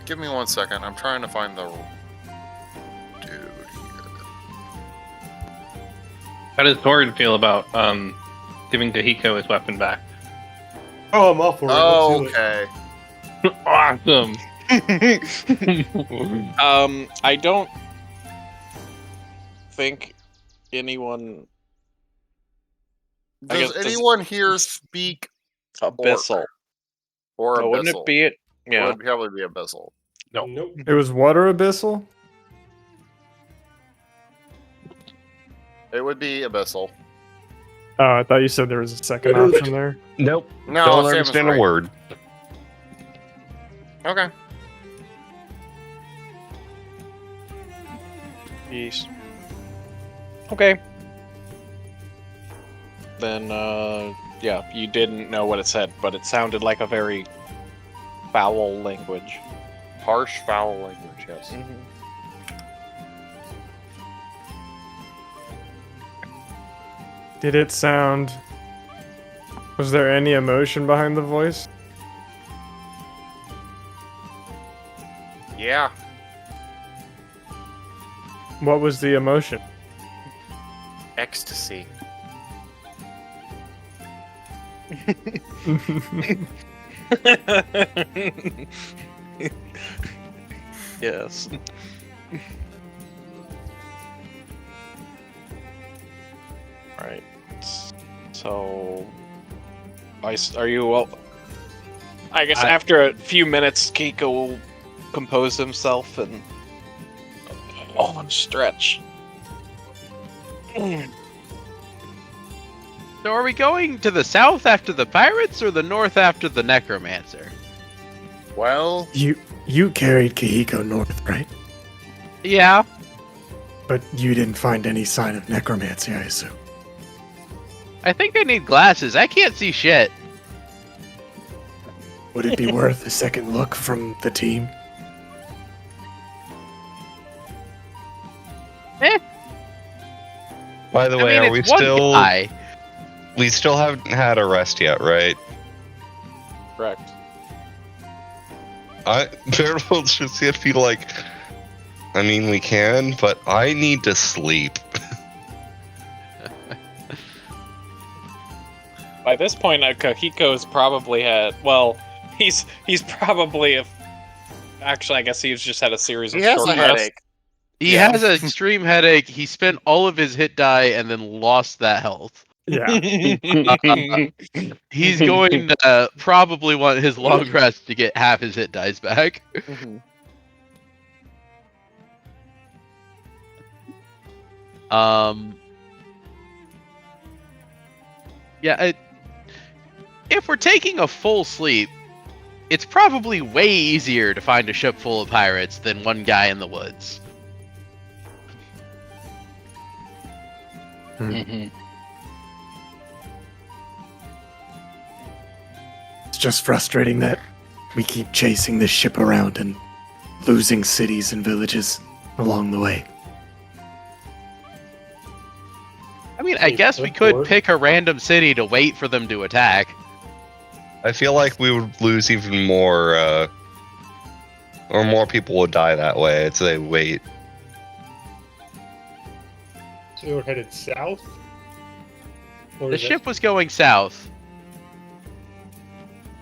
Give me 1 second. I'm trying to find the dude here. How does Torrid feel about giving Kohiko his weapon back? Oh, I'm off for it. Oh, Let's do it. okay. Awesome. I don't think anyone. I Does guess- anyone here speak Abyssal. or Oh, abyssal? wouldn't it be it? It Yeah. would probably be abyssal. No. Nope. It was water abyssal? It would be abyssal. Oh, I thought you said there was a second option there. Nope. No, Don't Sam is understand right. a word. Okay. Yes. Okay. Then, yeah, you didn't know what it said, but it sounded like a very foul language. Harsh, foul language. Yes. Did it sound... Was there any emotion behind the voice? Yeah. What was the emotion? Ecstasy. Yes. Right. So, are you well? I guess after a few minutes, Keiko will compose himself and stretch. So are we going to the south after the pirates or the north after the necromancer? Well, You carried Kohiko north, right? Yeah. But you didn't find any sign of necromancy, I assume. I think I need glasses. I can't see shit. Would it be worth a second look from the team? By the way, I mean, are we it's one still? guy. We still haven't had a rest yet, right? Correct. Barrel's just gonna feel like. I mean, we can, but I need to sleep. By this point, Kohiko's probably had. Well, he's probably actually, I guess he's just had a series of he has short a rests. headache. He has an extreme headache. He spent all of his hit die and then lost that health. Yeah. He's going to probably want his long rest to get half his hit dies back. Mhm. Yeah, if we're taking a full sleep, it's probably way easier to find a ship full of pirates than one guy in the woods. It's just frustrating that we keep chasing this ship around and losing cities and villages along the way. I mean, I guess we could pick a random city to wait for them to attack. I feel like we would lose even more, or more people would die that way as they wait. So we're headed south? Or The is that- ship was going south.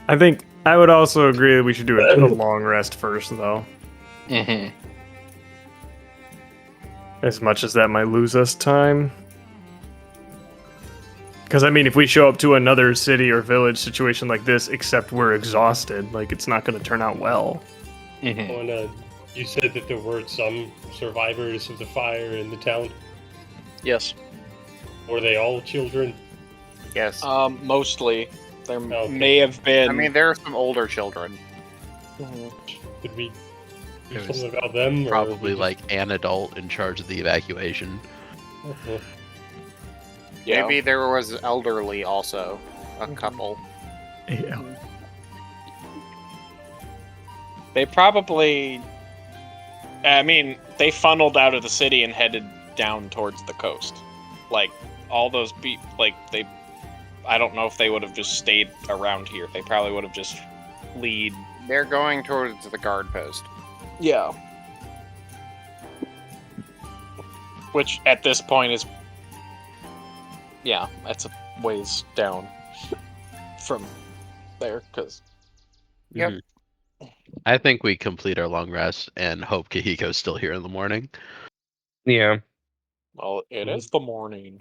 I think I would also agree that we should do a long rest first, though. As much as that might lose us time. Because, I mean, if we show up to another city or village situation like this, except we're exhausted, like, it's not going to turn out well. And, you said that there were some survivors of the fire in the town. Yes. Were they all children? Yes. Mostly. There Okay. may have been. I mean, there are some older children. Did we do It was something about them? or Probably we like an adult in charge of the evacuation. just- Yeah. Maybe there was elderly also. A couple. Yeah. They probably. I mean, they funneled out of the city and headed down towards the coast. Like, all those they. I don't know if they would have just stayed around here. They probably would have just lead. They're going towards the guard post. Yeah. Which, at this point, is. Yeah, that's a ways down from there, because. Yep. I think we complete our long rest and hope Kohiko's still here in the morning. Yeah. Well, it is the morning.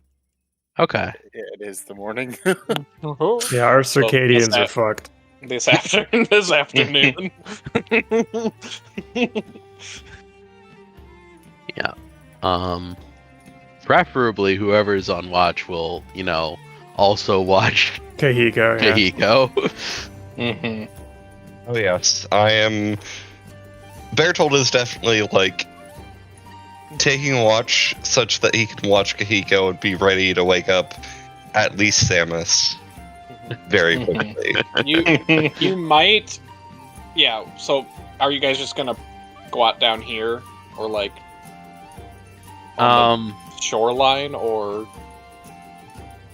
Okay. It is the morning. Yeah, our circadians are fucked. This afternoon. Preferably whoever's on watch will, also watch Kohiko, yeah. Kohiko. Oh yes, I am. Bertold is definitely like taking a watch such that he can watch Kohiko and be ready to wake up at least Samus very quickly. You might. Yeah. So, are you guys just gonna go out down here, or like on the shoreline, or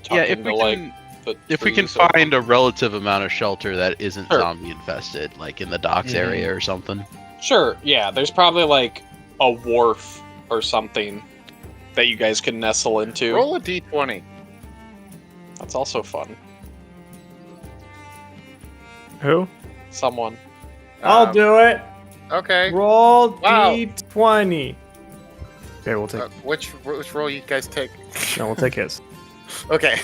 Yeah, tuck if into, we like, can, the if we can trees or- find a relative amount of shelter that isn't Sure. zombie infested, like in the docks area or something. Sure. Yeah. There's probably like a wharf or something that you guys can nestle into. Roll a d20. That's also fun. Who? Someone. I'll do it. Okay. Roll Wow. D20. Okay, we'll take. Which roll you guys take? No, we'll take his. Okay.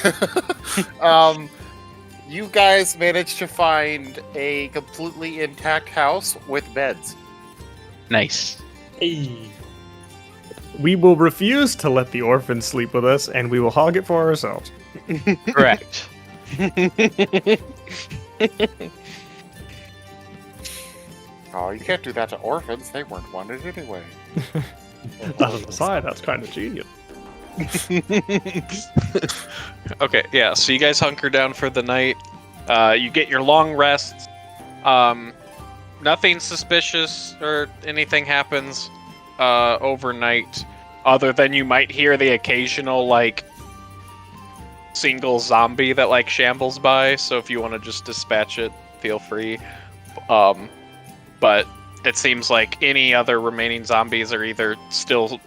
You guys managed to find a completely intact house with beds. Nice. Hey. We will refuse to let the orphans sleep with us, and we will hog it for ourselves. Correct. Oh, you can't do that to orphans. They weren't wanted anyway. As an aside, that's kind of genius. Okay, yeah, so you guys hunker down for the night. You get your long rest. Nothing suspicious or anything happens overnight, other than you might hear the occasional, like, single zombie that, like, shambles by, so if you want to just dispatch it, feel free. But it seems like any other remaining zombies are either still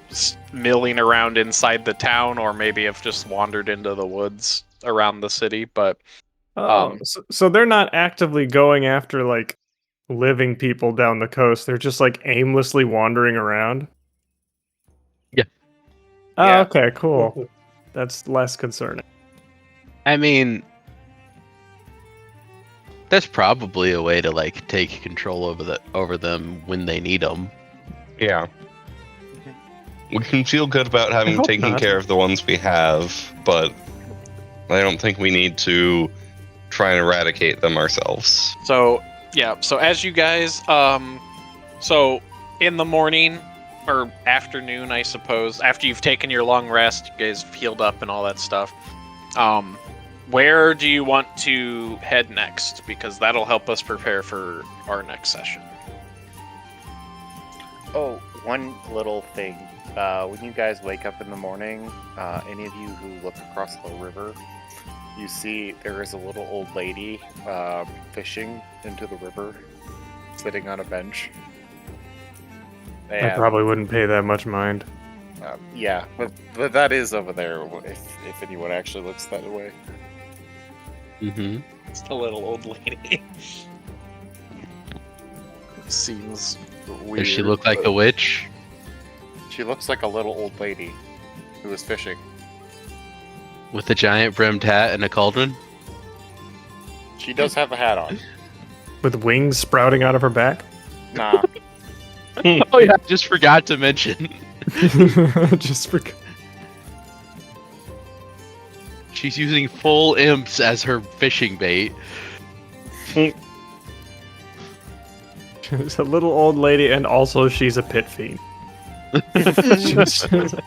milling around inside the town, or maybe have just wandered into the woods around the city. But So they're not actively going after like living people down the coast. They're just like aimlessly wandering around. Yeah. Oh, Yeah. okay, cool. That's less concerning. I mean, that's probably a way to like take control over them when they need them. Yeah. We can feel good about having hope taken not. care of the ones we have, but I don't think we need to try and eradicate them ourselves. so yeah, so as you guys, so in the morning, or afternoon, I suppose. After you've taken your long rest, you guys have healed up and all that stuff. Where do you want to head next? Because that'll help us prepare for our next session. Oh, one little thing. When you guys wake up in the morning, any of you who look across the river, you see there is a little old lady fishing into the river, sitting on a bench. I probably wouldn't pay that much mind. Yeah, but that is over there if anyone actually looks that way. Mm-hmm. It's the little old lady. Seems weird. Does she look like a witch? She looks like a little old lady who is fishing. With a giant brimmed hat and a cauldron? She does have a hat on. With wings sprouting out of her back? Nah. Oh yeah, I just forgot to mention. Just for... She's using full imps as her fishing bait. She's a little old lady, and also she's a pit fiend.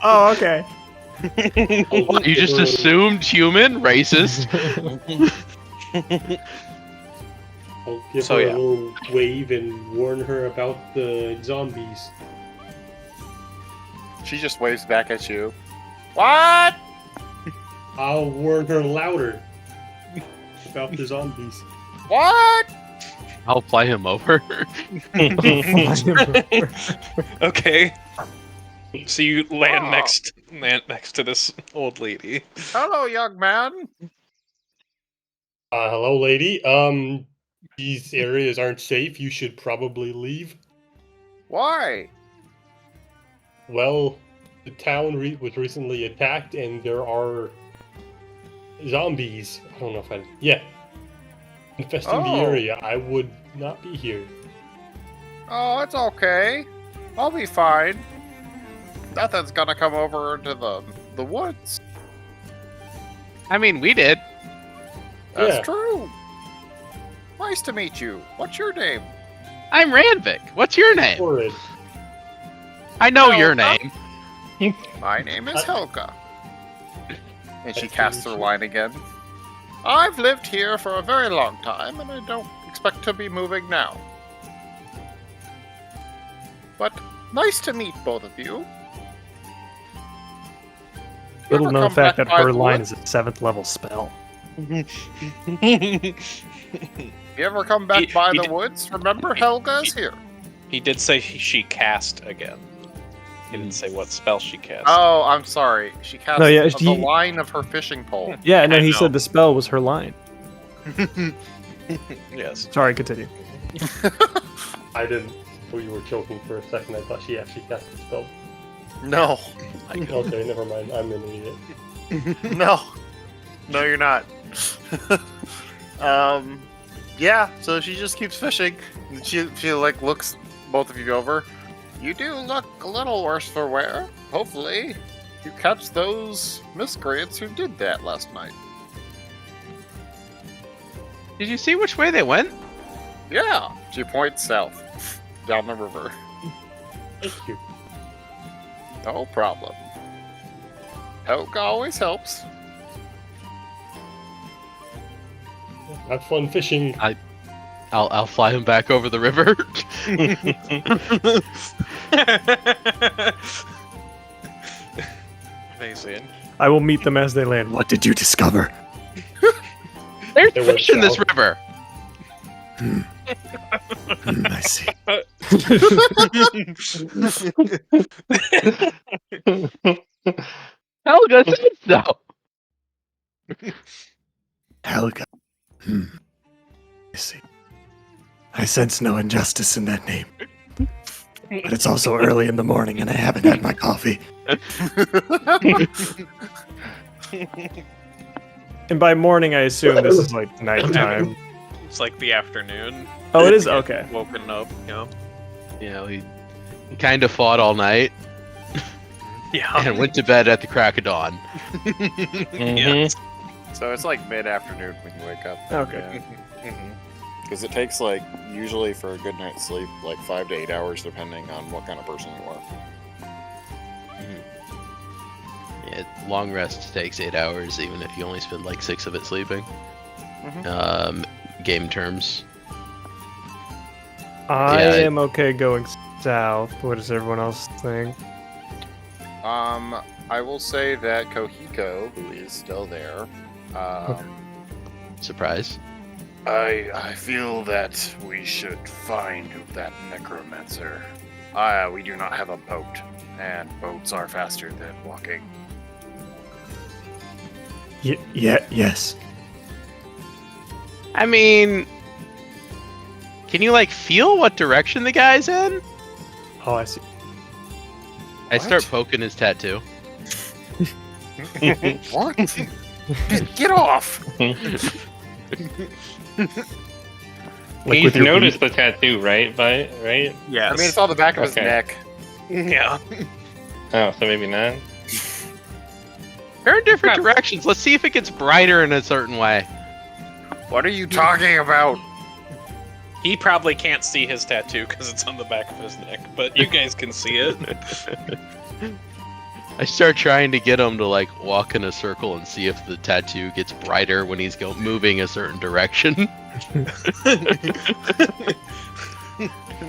Oh, okay. What, you just assumed human? Racist? I'll give So, her yeah. a little wave and warn her about the zombies. She just waves back at you. What? I'll warn her louder about the zombies. What? I'll fly him over. Okay. So you land Oh. next to this old lady. Hello, young man. Hello, lady. These areas aren't safe. You should probably leave. Why? Well, the town was recently attacked, and there are zombies. I don't know if I... Yeah. Infesting the Oh. area. I would not be here. Oh, it's okay. I'll be fine. Nothing's gonna come over into the woods. I mean, we did. That's Yeah. true. Nice to meet you. What's your name? I'm Ranvik. What's your name? Horrid. I know your Helga? name. My name is Helga. And she Nice to casts meet her you. line again. I've lived here for a very long time, and I don't expect to be moving now. But nice to meet both of you. You Little ever known come fact back that by her the line woods? is a 7th level spell. You ever come back He- by he the did- woods? Remember, Helga's here. He did say she cast again. He didn't say what spell she cast. Oh, I'm sorry. She cast No, yeah, the he- line of her fishing pole. Yeah, no, I he know. said the spell was her line. Yes. Sorry, continue. I didn't know you were joking for a second. I thought she actually cast the spell. No. Okay, never mind. I'm an idiot. No. No, you're not. Yeah, so she just keeps fishing. She like looks both of you over. You do look a little worse for wear. Hopefully, you catch those miscreants who did that last night. Did you see which way they went? Yeah, she points south, down the river. Thank you. No problem. Helga always helps. Have fun fishing. I'll fly him back over the river. Amazing. I will meet them as they land. What did you discover? There's They were fish in this south. river. I see. Helga said so. Helga. I see. I sense no injustice in that name. But it's also early in the morning and I haven't had my coffee. And by morning, I assume this is like nighttime. It's like the afternoon. Oh, it is? Okay. Woken up, you know? Yeah, we kind of fought all night Yeah. and went to bed at the crack of dawn. Yeah. So it's like mid-afternoon when you wake up. Okay. Because it takes like usually for a good night's sleep like 5 to 8 hours depending on what kind of person you are. long rest takes 8 hours, even if you only spend like 6 of it sleeping. Game terms. I am okay going south. What does everyone else think? I will say that Kohiko, who is still there, Surprise. I feel that we should find that necromancer. We do not have a boat, and boats are faster than walking. Yes. I mean, can you like feel what direction the guy's in? Oh, I see. I start poking his tattoo. What? Get off! He's noticed the tattoo, right? Right? Yes. I mean, it's on the back of his Okay. neck. Yeah. Oh, so maybe not. They're in different directions. Let's see if it gets brighter in a certain way. What are you talking about? He probably can't see his tattoo because it's on the back of his neck, but you guys can see it. I start trying to get him to like walk in a circle and see if the tattoo gets brighter when he's moving a certain direction.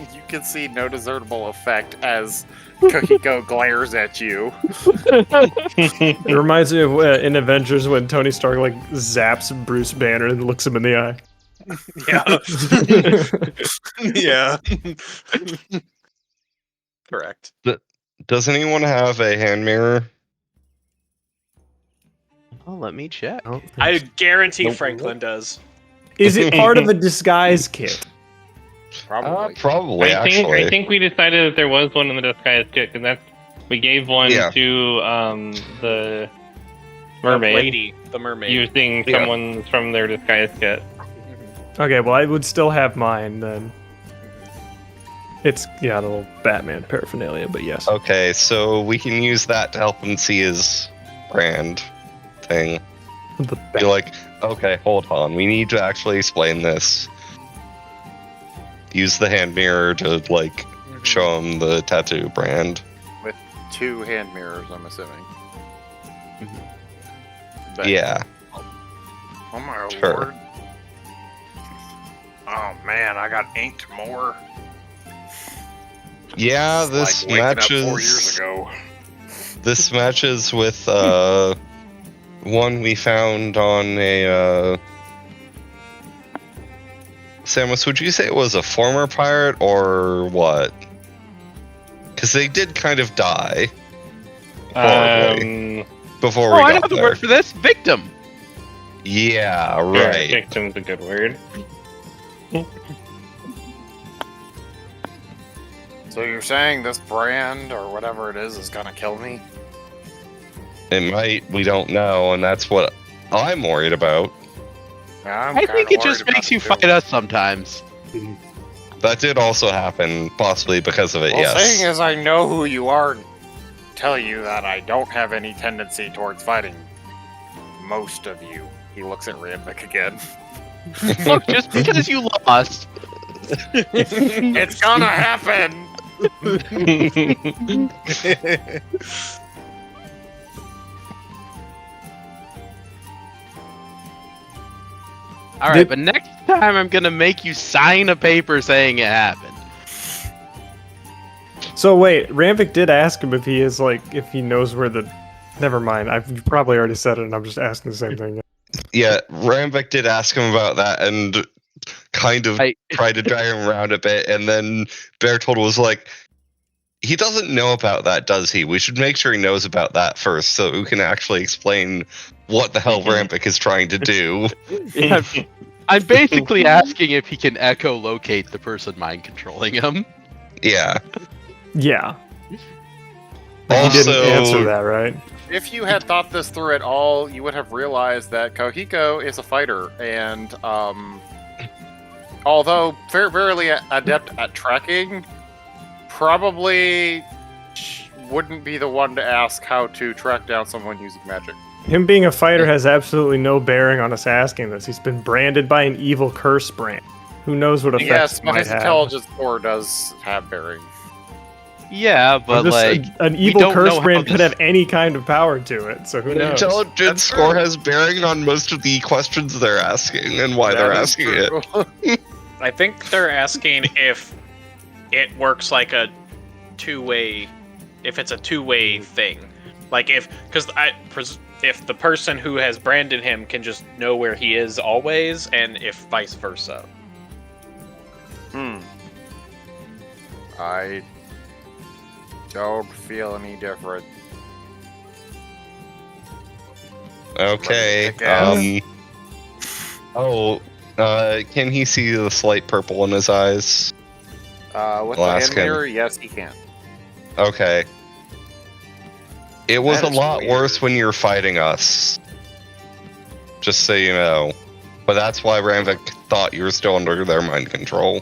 You can see no discernible effect as Kohiko glares at you. It reminds me of in Avengers when Tony Stark like zaps Bruce Banner and looks him in the eye. Yeah. Yeah. Correct. Does anyone have a hand mirror? Oh, let me check. I guarantee Nope. Franklin does. Is it part of a disguise kit? Probably. Probably, I actually. think we decided that there was one in the disguise kit, because we gave one Yeah. to the mermaid, Lady, the mermaid. using Yeah. someone from their disguise kit. Okay, well I would still have mine then. It's the little Batman paraphernalia, but yes. Okay, so we can use that to help him see his brand thing. The Be like, okay, hold on, we need to actually explain this. Use the hand mirror to like show him the tattoo brand. With 2 hand mirrors, I'm assuming. But- Yeah. Oh my Sure. lord. Oh man, I got inked more. Yeah, It's this like waking up 4 years matches. ago. This matches with one we found on a. Samus, would you say it was a former pirate or what? Because they did kind of die horribly before we I got know the there. word for this. Victim. Yeah, Sure, right. victim's a good word. So you're saying this brand or whatever it is gonna kill me? It might. We don't know, and that's what I'm worried about. Yeah, I think it just makes you fight us sometimes. That did also happen, possibly because of it. Well, yes. seeing as I know who you are, tell you that I don't have any tendency towards fighting most of you. He looks at Rambik again. Look, just because you lost. It's gonna happen! All right, but next time I'm gonna make you sign a paper saying it happened. So wait, Ramvik did ask him if he is if he knows where the. Never mind. You probably already said it, and I'm just asking the same thing. Yeah, Rambek did ask him about that and kind of tried to drag him around a bit, and then Bertold was like, he doesn't know about that, does he? We should make sure he knows about that first so we can actually explain what the hell Rambek is trying to do. Yeah, I'm basically asking if he can echolocate the person mind controlling him. Yeah. Yeah. Also, He didn't answer that, right? If you had thought this through at all, you would have realized that Kohiko is a fighter, and although fairly adept at tracking, probably wouldn't be the one to ask how to track down someone using magic. Him being a fighter has absolutely no bearing on us asking this. He's been branded by an evil curse brand. Who knows what effects Yes, it but might his have. intelligence score does have bearing. Yeah, but like an we evil don't curse know how brand could this- have any kind of power to it, so who The knows? intelligence score has bearing on most of the questions they're asking and why they're That is asking true. it. I think they're asking if it works like a two-way, if it's a two-way thing, like if the person who has branded him can just know where he is always, and if vice versa. I don't feel any different. Okay. Kick ass. Can he see the slight purple in his eyes? With I'll the ask hand him. mirror, yes, he can. Okay. It was That a is lot weird. worse when you were fighting us. Just so you know. But that's why Ramvik thought you were still under their mind control.